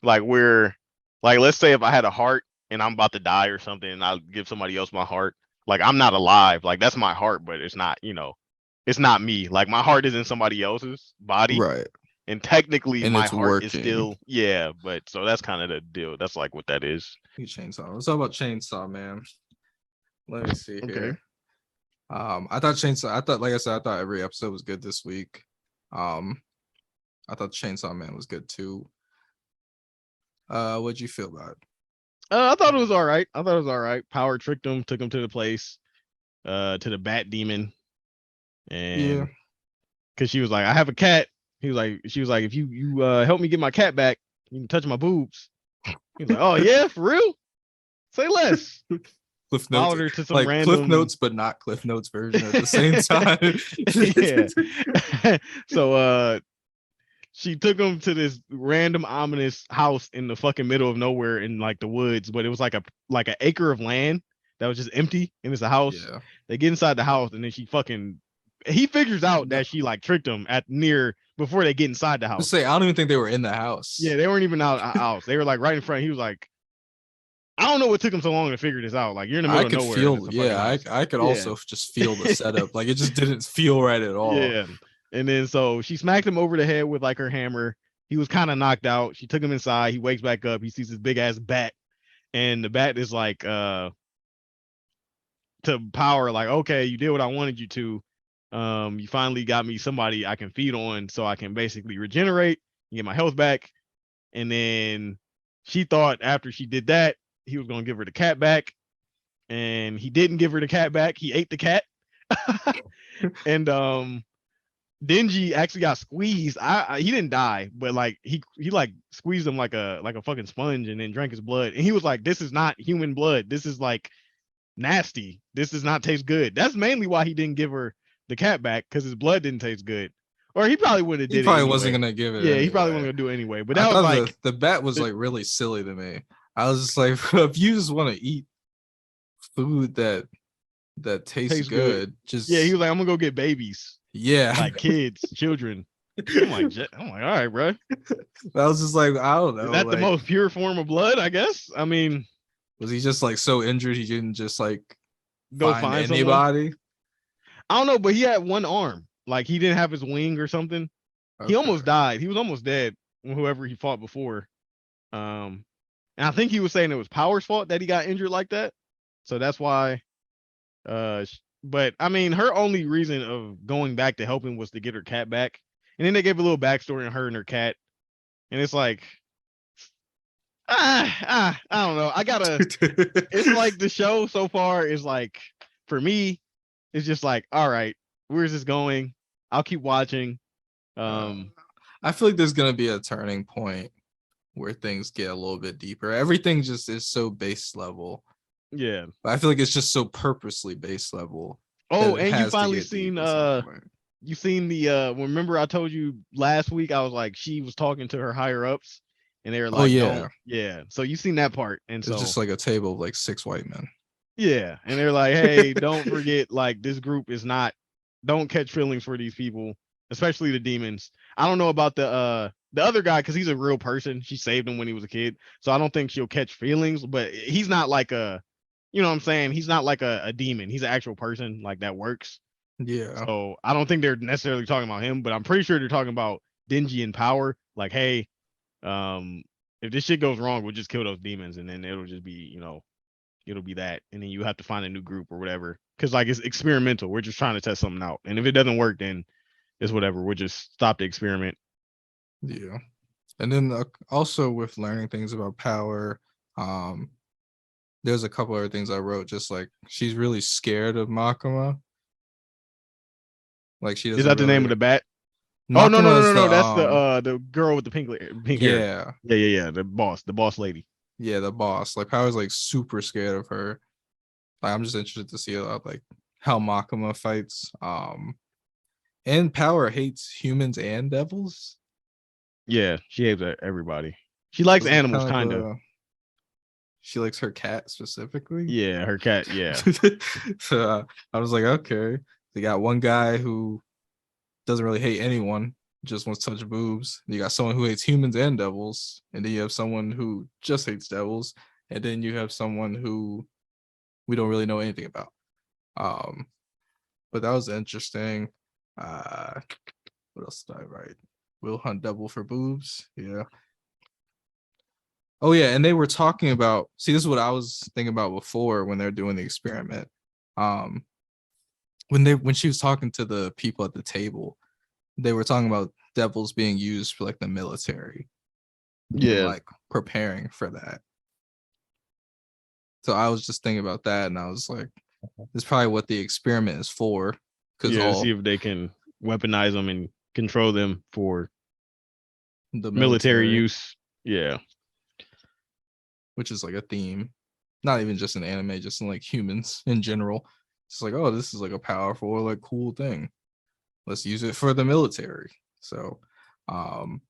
Like let's say if I had a heart and I'm about to die or something, and I'll give somebody else my heart. Like I'm not alive. Like that's my heart, but it's not. It's not me. Like my heart is in somebody else's body. Right. And technically and my it's heart working. is still, but so that's kind of the deal. That's like what that is. Chainsaw. Let's talk about Chainsaw Man. Let me see Okay. here. I thought like I said, I thought every episode was good this week. I thought Chainsaw Man was good too. What'd you feel about it? I thought it was all right. Power tricked him, took him to the place, to the bat demon. And because she was like, I have a cat. She was like, if you help me get my cat back, you can touch my boobs. He was like, oh yeah, for real? Say less. Cliff Followed Notes, her to some like random Cliff Notes, but not Cliff Notes version at the same time. Yeah. So she took him to this random ominous house in the fucking middle of nowhere in like the woods, but it was like an acre of land that was just empty, and it's a house. Yeah. They get inside the house, and then he figures out that she like tricked him before they get inside the house. I don't even think they were in the house. Yeah, they weren't even out of the house. They were like right in front. He was like, I don't know what took him so long to figure this out. Like you're in the middle of nowhere. I could also just feel the setup. Like it just didn't feel right at all. Yeah. And then so she smacked him over the head with like her hammer. He was kind of knocked out. She took him inside. He wakes back up. He sees this big ass bat. And the bat is like to Power, like, okay, you did what I wanted you to. You finally got me somebody I can feed on so I can basically regenerate and get my health back. And then she thought after she did that, he was gonna give her the cat back. And he didn't give her the cat back. He ate the cat. And Denji actually got squeezed. He didn't die, but like he like squeezed him like a fucking sponge and then drank his blood. And he was like, this is not human blood. This is like nasty. This does not taste good. That's mainly why he didn't give her the cat back, because his blood didn't taste good. Or he probably would have did it. He probably wasn't gonna give it. Yeah, anyway. He probably wasn't gonna do it anyway. But that was like the bat was like really silly to me. I was just like, if you just want to eat food that tastes good, just he was like, I'm gonna go get babies. Yeah, like kids, children. I'm like, all right, bro. I was just like, I don't know. Is that the most pure form of blood? I guess. I mean, was he just like so injured he didn't just like go find anybody? Someone? I don't know, but he had one arm. Like he didn't have his wing or something. Okay. He almost died. He was almost dead when whoever he fought before. And I think he was saying it was Power's fault that he got injured like that. So that's why. But I mean, her only reason of going back to help him was to get her cat back. And then they gave a little backstory on her and her cat. And it's like, I don't know. It's like the show so far is like, for me, it's just like, all right, where's this going? I'll keep watching. I feel like there's going to be a turning point where things get a little bit deeper. Everything just is so base level. Yeah. But I feel like it's just so purposely base level. Oh, and you finally seen you seen the remember I told you last week I was like she was talking to her higher ups and they were like, oh yeah. Yeah. So you seen that part. And it's just like a table of like 6 white men. Yeah. And they're like, hey, don't forget, like this group is not, don't catch feelings for these people, especially the demons. I don't know about the other guy because he's a real person. She saved him when he was a kid. So I don't think she'll catch feelings, but he's not like you know what I'm saying? He's not like a demon. He's an actual person like that works. Yeah. So I don't think they're necessarily talking about him, but I'm pretty sure they're talking about Denji and Power. Like, hey, if this shit goes wrong, we'll just kill those demons and then it'll just be, it'll be that, and then you have to find a new group or whatever. Because like it's experimental. We're just trying to test something out, and if it doesn't work, then it's whatever. We'll just stop the experiment. Yeah. And then also with learning things about power, there's a couple other things I wrote. Just like she's really scared of Makima. Like she Is doesn't that the name of really. the bat? Oh no no Makima no is no the no. That's the girl with the pink hair. yeah, Yeah. The boss lady. yeah, the boss. Like Power's like super scared of her. Like I'm just interested to see like how Makima fights. And Power hates humans and devils. Yeah, she hates everybody. She likes So it's animals, kind kind of of. she likes her cat specifically. Yeah, her cat. Yeah. So I was like, okay, they got one guy who doesn't really hate anyone, just wants to touch boobs. You got someone who hates humans and devils, and then you have someone who just hates devils, and then you have someone who we don't really know anything about. Um, but that was interesting. What else did I write? Will hunt devil for boobs. Yeah. Oh yeah, and they were talking about. See, this is what I was thinking about before when they're doing the experiment. Um, when she was talking to the people at the table, they were talking about devils being used for like the military and Yeah. like preparing for that. So I was just thinking about that, and I was like, "This is probably what the experiment is for." Because Yeah, to see all if they can weaponize them and control them for the military military, use. Yeah. which is like a theme, not even just in anime, just in like humans in general. It's like, oh, this is like a powerful, like cool thing. Let's use it for the military. So, um,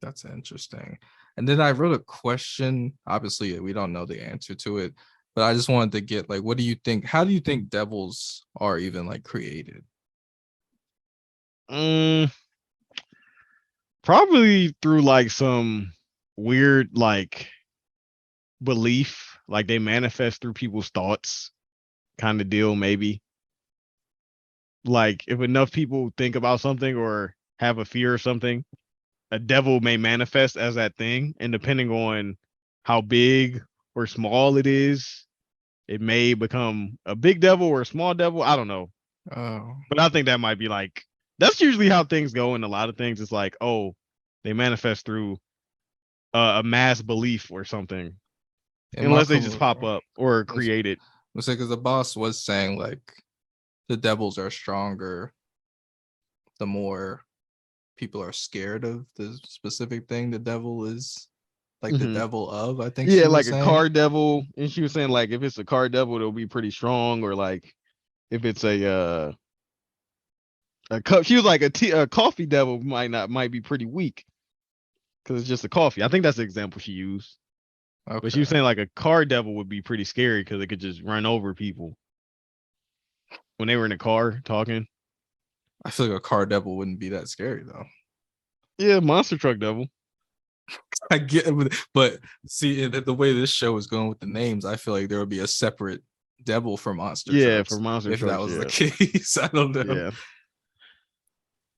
that's interesting. And then I wrote a question. Obviously, we don't know the answer to it, but I just wanted to get like, what do you think? How do you think devils are even like created? Mm, probably through like some weird like belief, like they manifest through people's thoughts kind of deal, maybe. Like if enough people think about something or have a fear or something, a devil may manifest as that thing, and depending on how big or small it is, it may become a big devil or a small devil. I don't know. Oh, But I think that might be like that's usually how things go in a lot of things. It's like, oh, they manifest through a mass belief or something, and unless they just Malcolm pop up or was create it. because the boss was saying like the devils are stronger the more people are scared of the specific thing the devil is like the Hmm. devil of. I think Yeah, she like was a saying. car devil, and she was saying like if it's a car devil, it'll be pretty strong, or like if it's a cup, she was like a coffee devil might be pretty weak because it's just a coffee. I think that's the example she used. But she was Okay. saying like a car devil would be pretty scary because it could just run over people when they were in the car talking. I feel like a car devil wouldn't be that scary though. Yeah, monster truck devil. I get it, but see the way this show is going with the names, I feel like there would be a separate devil for monster Yeah, for trucks monster if that trucks. was the Yeah, case. I don't know. yeah.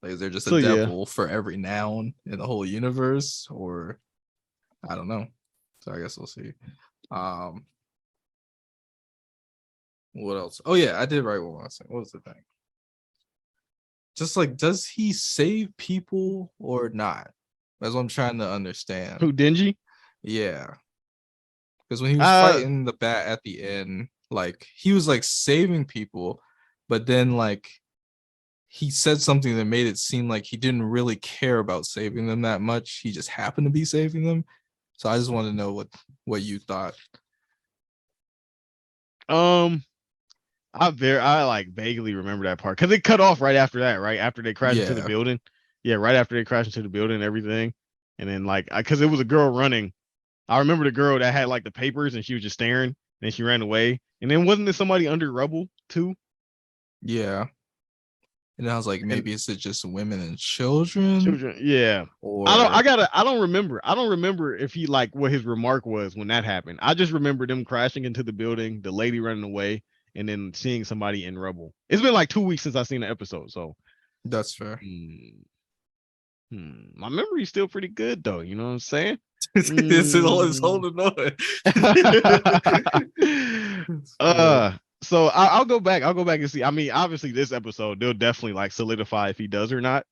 Like, is there just a So yeah, devil for every noun in the whole universe, or I don't know. So I guess we'll see. Um, what else? Oh yeah, I did write one last thing. What was the thing? Just like, does he save people or not? That's what I'm trying to understand. who dingy? Yeah, because when he was Uh, fighting the bat at the end, like he was like saving people, but then like he said something that made it seem like he didn't really care about saving them that much. He just happened to be saving them. So I just want to know what you thought. um, I like vaguely remember that part because it cut off right after that, right after they crashed into the Yeah, building. Yeah, right after they crashed into the building and everything, and then like because it was a girl running. I remember the girl that had like the papers and she was just staring, and then she ran away. And then wasn't there somebody under rubble too? yeah. And I was like, And maybe it's just women and children, children, yeah. or I don't remember. I don't remember if he like what his remark was when that happened. I just remember them crashing into the building, the lady running away, and then seeing somebody in rubble. It's been like 2 weeks since I've seen the episode, so that's fair. my memory's still pretty good though. You know what I'm saying? It's holding on. So I'll go back. I'll go back and see. I mean, obviously, this episode they'll definitely like solidify if he does or not.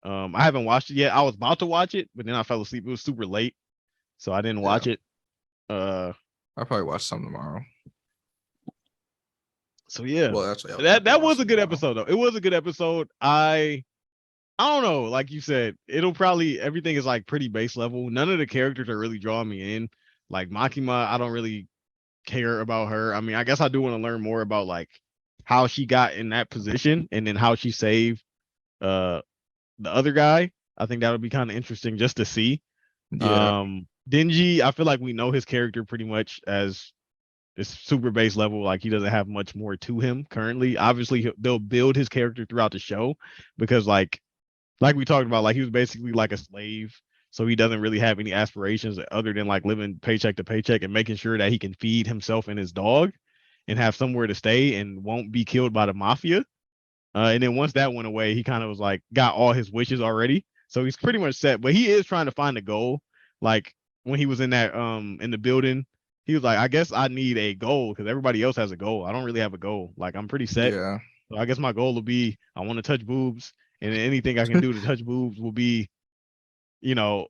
I haven't watched it yet. I was about to watch it, but then I fell asleep. It was super late, so I didn't watch it. I'll probably watch some tomorrow. So yeah, well, actually, that was a good episode though. It was a good episode. I don't know, like you said, it'll probably everything is like pretty base level. None of the characters are really drawing me in. Like Makima, I don't really care about her. I mean, I guess I do want to learn more about like how she got in that position and then how she saved the other guy. I think that would be kind of interesting just to see. Yeah. Denji, I feel like we know his character pretty much as this super base level. Like he doesn't have much more to him currently. Obviously, they'll build his character throughout the show because like we talked about, like he was basically like a slave. So he doesn't really have any aspirations other than like living paycheck to paycheck and making sure that he can feed himself and his dog and have somewhere to stay and won't be killed by the mafia. And then once that went away, he kind of was like got all his wishes already. So he's pretty much set. But he is trying to find a goal. Like when he was in that in the building, he was like, I guess I need a goal because everybody else has a goal. I don't really have a goal. Like I'm pretty set. Yeah. So I guess my goal will be I want to touch boobs, and anything I can do to touch boobs will be, you know,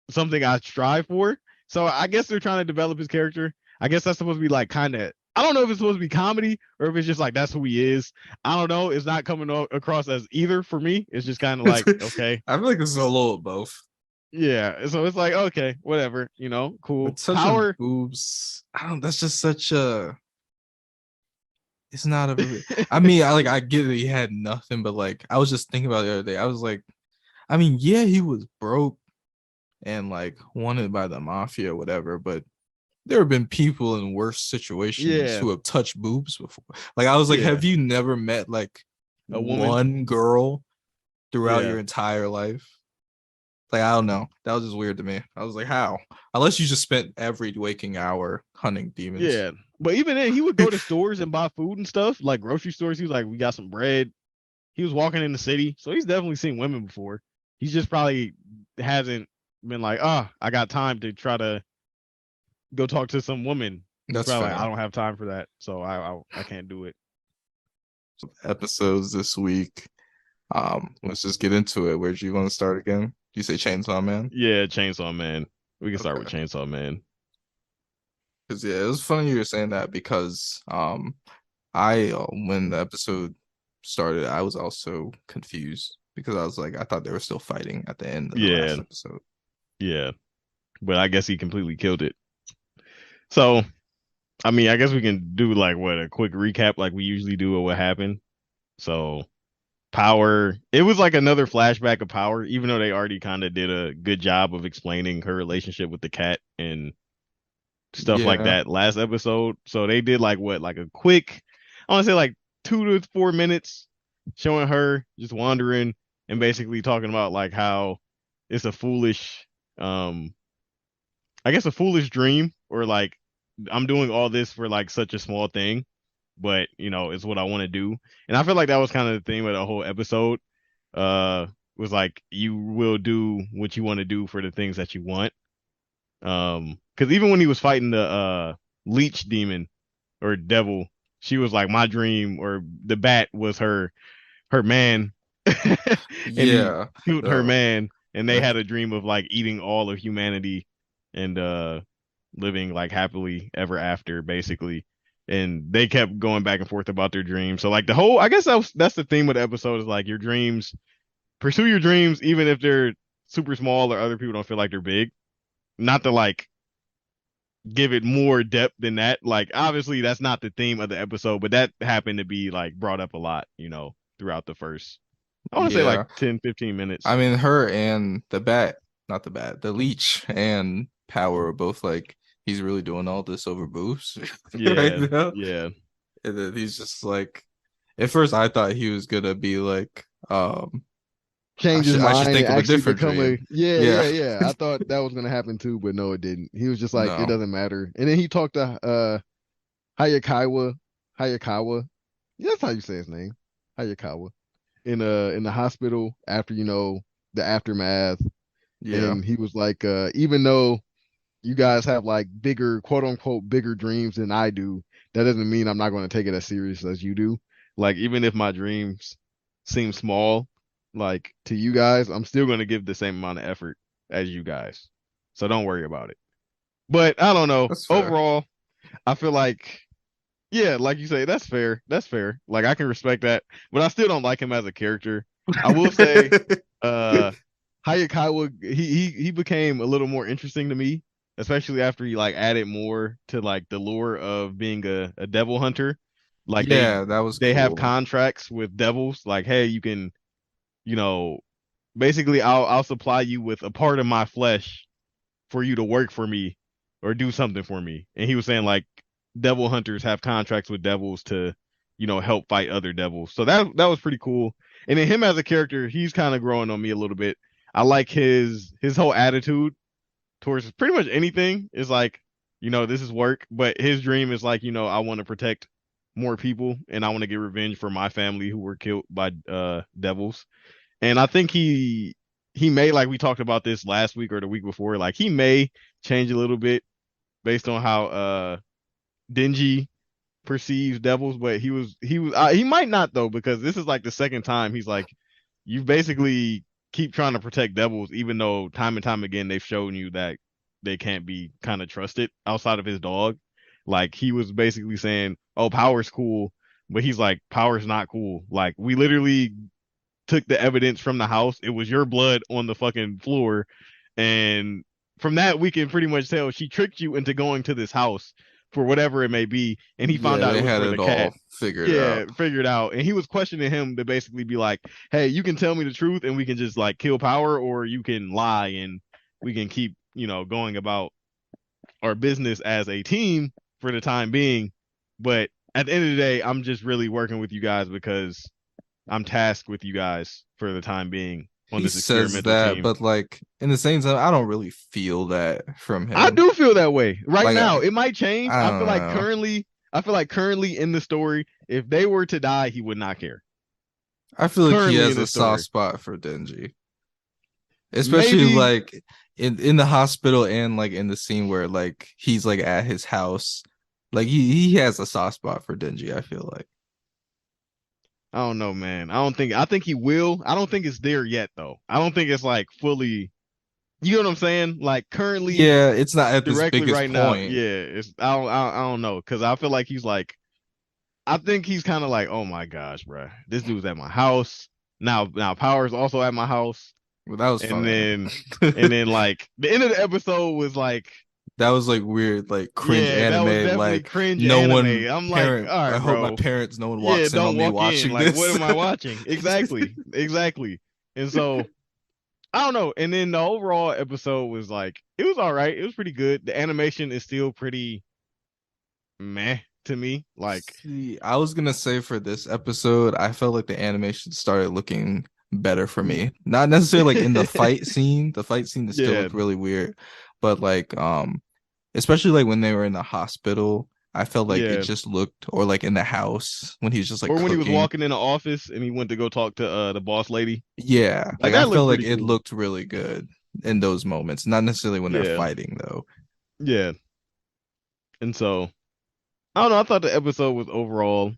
something I strive for. So I guess they're trying to develop his character. I guess that's supposed to be like kind of. I don't know if it's supposed to be comedy or if it's just like that's who he is. I don't know. It's not coming across as either for me. It's just kind of like okay. I feel like this is a little of both. Yeah. So it's like okay, whatever. You know, cool. But Power boobs. I don't. That's just such a. It's not a. I mean, I get that he had nothing, but like I was just thinking about it the other day. I was like, I mean, yeah, he was broke and like wanted by the mafia or whatever, but there have been people in worse situations who have touched boobs before. Like I was like, have you never met like a woman, one girl throughout your entire life? Like I don't know. That was just weird to me. I was like, how? Unless you just spent every waking hour hunting demons. Yeah. But even then, he would go to stores and buy food and stuff, like grocery stores. He was like, we got some bread. He was walking in the city. So he's definitely seen women before. He's just probably hasn't been like, I got time to try to go talk to some woman. That's probably like, I don't have time for that. So I can't do it. Episodes this week. Let's just get into it. Where'd you want to start again? You say Chainsaw Man? Yeah, Chainsaw Man. We can start with Chainsaw Man. Because yeah, it was funny you were saying that because I when the episode started, I was also confused because I was like, I thought they were still fighting at the end of the last episode. Yeah, but I guess he completely killed it. So, I mean, I guess we can do like a quick recap like we usually do of what happened. So, Power, it was like another flashback of Power, even though they already kind of did a good job of explaining her relationship with the cat and stuff like that last episode. So they did like a quick, I want to say like 2 to 4 minutes showing her just wandering and basically talking about like how it's a foolish, I guess a foolish dream, or like I'm doing all this for like such a small thing, but it's what I want to do. And I feel like that was kind of the theme of the whole episode. Was like you will do what you want to do for the things that you want. Because even when he was fighting the leech demon or devil, she was like, my dream, or the bat was her man. And he killed her man, and they had a dream of like eating all of humanity and living like happily ever after, basically. And they kept going back and forth about their dreams. So like the whole, I guess that's the theme of the episode, is like your dreams, pursue your dreams even if they're super small or other people don't feel like they're big. Not to like give it more depth than that. Like obviously that's not the theme of the episode, but that happened to be like brought up a lot, throughout the first, I want to say like 10, 15 minutes. I mean, her and the leech and Power are both like, he's really doing all this over boobs. Right now. Yeah. And then he's just like, at first I thought he was gonna be like, change his mind and actually become dream. Yeah. I thought that was gonna happen too, but no, it didn't. He was just like, it doesn't matter. And then he talked to Hayakawa. That's how you say his name. Hayakawa. In the hospital after, the aftermath. Yeah. And he was like, even though you guys have like bigger, quote unquote, bigger dreams than I do, that doesn't mean I'm not going to take it as serious as you do. Like, even if my dreams seem small, like to you guys, I'm still going to give the same amount of effort as you guys. So don't worry about it. But I don't know. That's fair. Overall, I feel like, yeah, like you say, that's fair. That's fair. Like, I can respect that, but I still don't like him as a character. I will say, uh, Hayakawa, he became a little more interesting to me, especially after he like added more to like the lore of being a devil hunter. Like Yeah, that was they have cool. contracts with devils. Like, hey, you can, you know, basically I'll supply you with a part of my flesh for you to work for me or do something for me. And he was saying like devil hunters have contracts with devils to, help fight other devils. So that was pretty cool. And then him as a character, he's kind of growing on me a little bit. I like his whole attitude towards pretty much anything is like, this is work, but his dream is like, I want to protect more people and I want to get revenge for my family who were killed by devils. And I think he may, like we talked about this last week or the week before, like he may change a little bit based on how Denji perceives devils, but he might not though, because this is like the second time he's like, you basically keep trying to protect devils, even though time and time again they've shown you that they can't be kind of trusted outside of his dog. Like he was basically saying, "Oh, power's cool," but he's like, "Power's not cool." Like we literally took the evidence from the house. It was your blood on the fucking floor, and from that we can pretty much tell she tricked you into going to this house for whatever it may be, and he found Yeah, out it they was had for it the all cat. figured Yeah, out. figured out. And he was questioning him to basically be like, hey, you can tell me the truth and we can just like kill power, or you can lie and we can keep, going about our business as a team for the time being. But at the end of the day, I'm just really working with you guys because I'm tasked with you guys for the time being on He this says experimental that, team. but like in the same time, I don't really feel that from I him. do feel that way right Like now. It might change. I don't know. I feel like currently in the story, if they were to die, he would not care. I feel like he Currently in has a the soft story. spot for Denji, especially Maybe, like in the hospital and like in the scene where like he's like at his house. Like he has a soft spot for Denji, I feel like. I don't know, man. I think he will. I don't think it's there yet though. I don't think it's like fully, you know what I'm saying? Like currently, Yeah, it's not at this directly biggest right now. point. Yeah, it's I don't know, cuz I feel like he's like, I think he's kind of like, "Oh my gosh, bro. This dude's at my house. Now Power's also at my house." Well, that was And funny. then like the end of the episode was like, That was like weird, like cringe yeah, that was anime. definitely Like cringe no anime. one I'm like, parent. all I right, hope my bro. parents, no one Yeah, walks in don't on me walk in. watching Like, what this. am I watching? Exactly. Exactly. And so I don't know. And then the overall episode was like, it was all right. It was pretty good. The animation is still pretty meh to me. Like, See, I was gonna say for this episode, I felt like the animation started looking better for mm, me. Not necessarily like in the fight scene. The fight scene that still yeah, looked really weird, but like especially like when they were in the hospital, I felt like it yeah. just looked, or like in the house when he was just like Or when he was cooking. walking in the office and he went to go talk to the boss lady. Yeah, Like like I that looked felt like pretty it cool. looked really good in those moments. Not necessarily when they're Yeah, fighting though. yeah. And so I don't know. I thought the episode was overall,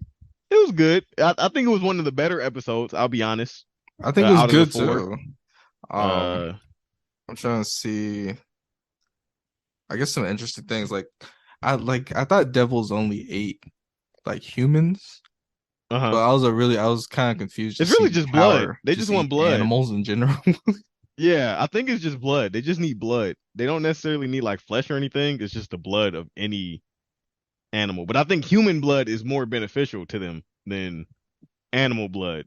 it was good. I think it was one of the better episodes. I'll be honest. I think it was Out of the good four. too. Um, Uh, I'm trying to see. I guess some interesting things I thought devils only ate like humans, uh-huh. but I was kind of confused to It's really see just blood. power They just just want eat blood. animals in general. Yeah, I think it's just blood. They just need blood. They don't necessarily need like flesh or anything. It's just the blood of any animal. But I think human blood is more beneficial to them than animal blood.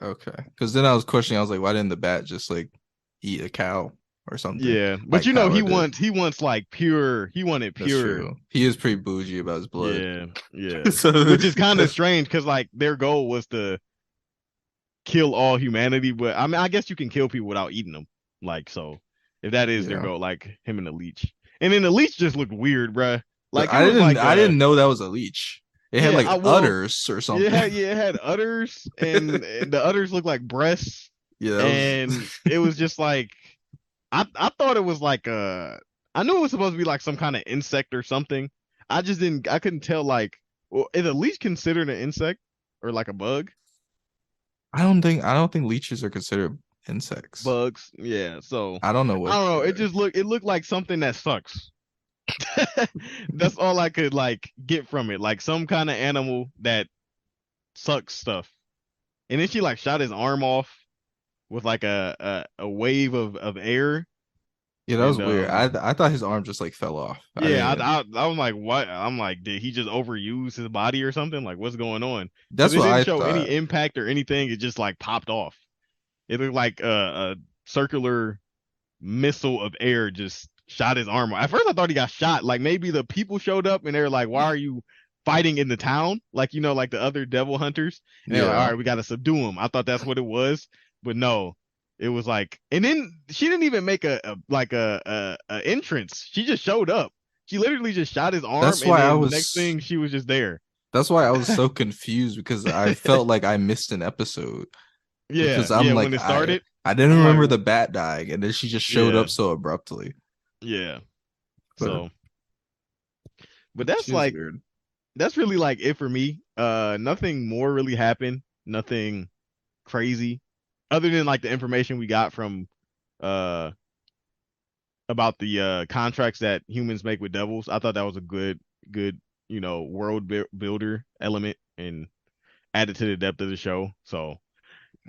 Okay, because then I was questioning. I was like, why didn't the bat just like eat a cow or something Yeah, but like power did? he wants like pure. He wanted That's pure. true. He is pretty bougie about his blood. Yeah, yeah. So Which is kind of strange because like their goal was to kill all humanity. But I mean, I guess you can kill people without eating them. Like so, if that is their yeah. goal, like him and the leech, and then the leech just looked weird, bruh. But Like it was like I didn't know that was a leech. It had yeah, like I well udders or something. it had udders and the udders looked like breasts, Yeah, that was and it was just like I thought it was like I knew it was supposed to be like some kind of insect or something. I couldn't tell like, well, is a leech considered an insect or like a bug? I don't think leeches are considered insects. Bugs, yeah. So I don't know I what don't know. they're. It looked like something that sucks. That's all I could like get from it. Like some kind of animal that sucks stuff. And then she like shot his arm off with like a wave of air. Yeah, that was And weird. I thought his arm just like fell off. I didn't yeah, even. I was like, what? I'm like, did he just overuse his body or something? Like, what's going on? Because That's it what didn't I show any thought. impact or anything. It just like popped off. It looked like a circular missile of air just shot his arm. At first, I thought he got shot. Like maybe the people showed up and they were like, "Why are you fighting in the town?" Like like the other devil hunters. And they're like, "All Yeah, right, we got to subdue him." I thought that's what it was, but no, it was like. And then she didn't even make a entrance. She just showed up. She literally just shot his arm, that's and why I then next was. thing she was just there. That's why I was so confused because I felt like I missed an episode because Yeah, I'm yeah. like When it started, I didn't I'm like, remember the bat dying and then she just showed yeah, up so abruptly. yeah. But So, but that's she was like weird. that's really like it for me. Nothing more really happened. Nothing crazy, other than like the information we got from uh about the contracts that humans make with devils. I thought that was a good world builder element and added to the depth of the show. So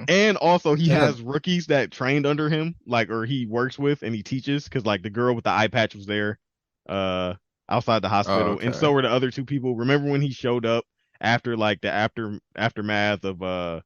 and also he Yeah. has rookies that trained under him, like or he works with and he teaches because like the girl with the eye patch was there, uh, outside the Oh, hospital, and okay. so were the other two people. Remember when he showed up after like the aftermath of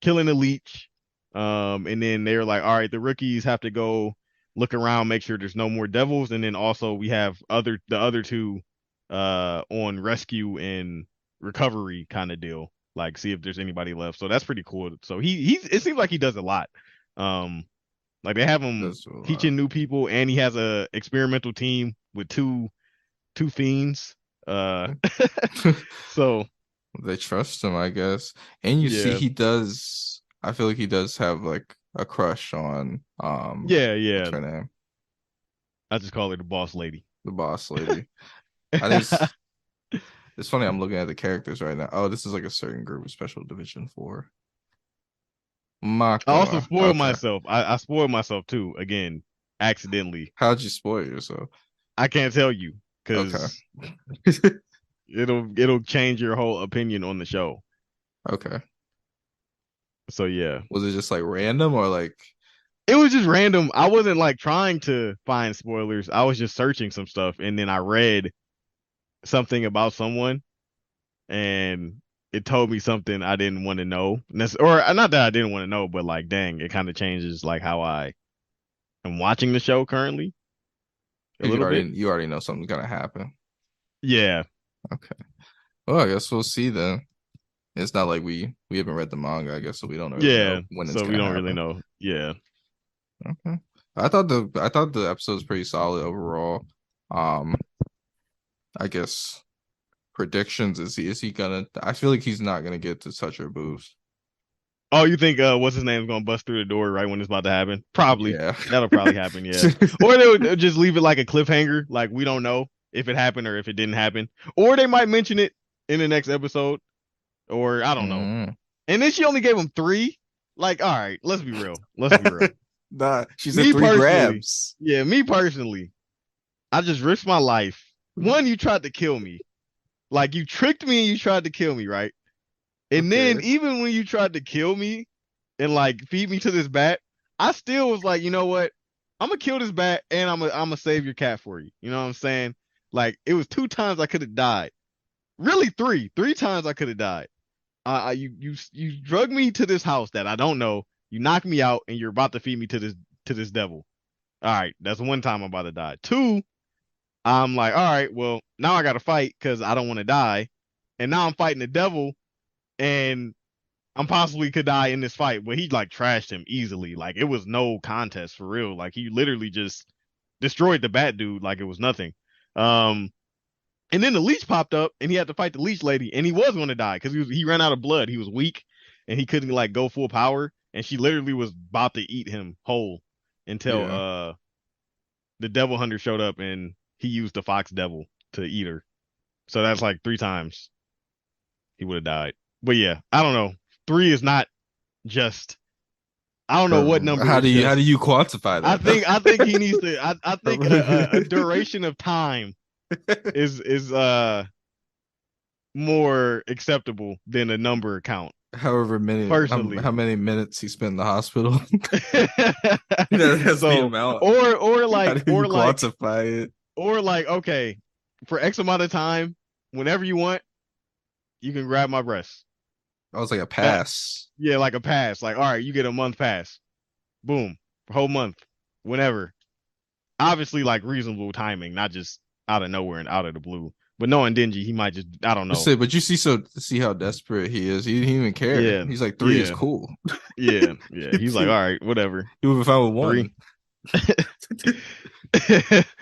killing the leech, and then they were like, all right, the rookies have to go look around, make sure there's no more devils, and then also we have the other two on rescue and recovery kind of deal like see if there's anybody left. So that's pretty cool. So he it seems like he does a lot. Um, like they have him That's a lot. teaching new people, and he has a experimental team with two fiends. So They trust him, I guess. And you see yeah, he does I feel like he does have like a crush on yeah, what's yeah. her name? I just call her the boss lady. The boss lady. I just it's funny I'm looking at the characters right now. Oh, this is like a certain group of special division 4. I also Makima. spoiled Okay. myself. I spoiled myself too again, accidentally. How'd you spoil yourself? I can't tell you Okay. because it'll change your whole opinion on the show. Okay. So yeah. Was it just like random or like It was just random. I wasn't like trying to find spoilers. I was just searching some stuff and then I read something about someone and it told me something I didn't want to know. Or not that I didn't want to know, but like dang, it kind of changes like how I am watching the show currently a you little bit. already know something's gonna happen? Yeah. Okay. Well, I guess we'll see then. It's not like we haven't read the manga, I guess, so we don't really Yeah. know when it's So we gonna don't really happen. know. Yeah. Okay. I thought the episode was pretty solid overall. Um, I guess predictions is he gonna? I feel like he's not gonna get to such a boost. Oh, you think what's his name's gonna bust through the door right when it's about to happen? Probably. Yeah. That'll probably happen, yeah. Or they would just leave it like a cliffhanger, like we don't know if it happened or if it didn't happen. Or they might mention it in the next episode, or I don't know. Mm. And then she only gave him three. Like, all right, let's be real. Let's be real. Nah, she said Me three personally, grabs. yeah, me personally, I just risked my life. One, you tried to kill me. Like you tricked me and you tried to kill me, right? And then Okay. even when you tried to kill me and like feed me to this bat, I still was like, you know what? I'm gonna kill this bat and I'm gonna save your cat for you. You know what I'm saying? Like it was two times I could have died. Really three times I could have died. You drug me to this house that I don't know. You knocked me out and you're about to feed me to this devil. All right, that's one time I'm about to die. Two, I'm like, all right, well now I gotta fight because I don't want to die, and now I'm fighting the devil and I'm possibly could die in this fight, but he like trashed him easily. Like it was no contest for real. Like he literally just destroyed the bat dude like it was nothing. Um, and then the leech popped up and he had to fight the leech lady, and he was going to die because he ran out of blood. He was weak and he couldn't like go full power, and she literally was about to eat him whole until Yeah. the Devil Hunter showed up and he used the Fox Devil to eat her. So that's like 3 times he would have died. But yeah, I don't know. 3 is not just. I don't know what number How is just. do you quantify I that though? think I think he needs to. I think a duration of time is more acceptable than a number count. However many Personally, how many minutes he spent in the hospital. That's the so amount. or How like do you quantify it? okay, for X amount of time, whenever you want, you can grab my breast. I was like a That pass. yeah, like a pass. Like all right, you get a month pass. Boom, whole month, whenever. Obviously, like reasonable timing, not just out of nowhere and out of the blue. But knowing Denji, he might just I don't know. But you see how desperate he is. He didn't even care. Yeah, He's like 3 is yeah, cool. yeah. He's like, all right, whatever. He would have found with 3. 1.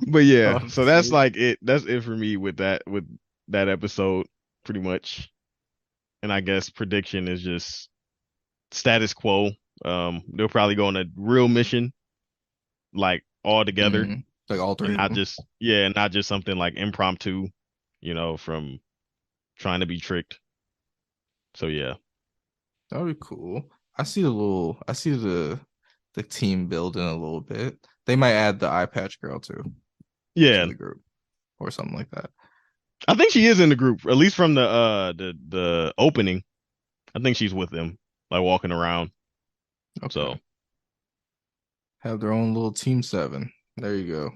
But yeah, so that's Honestly. like it. That's it for me with that episode, pretty much. And I guess prediction is just status quo. They'll probably go on a real mission, like all together, Like all 3 and of not them. just not just something like impromptu, from trying to be tricked. So yeah, That would be cool. I see the team building a little bit. They might add the eye patch girl too to yeah. the group or something like that. I think she is in the group, at least from the opening. I think she's with them, like walking around. Okay. So Have their own little team 7. There you go.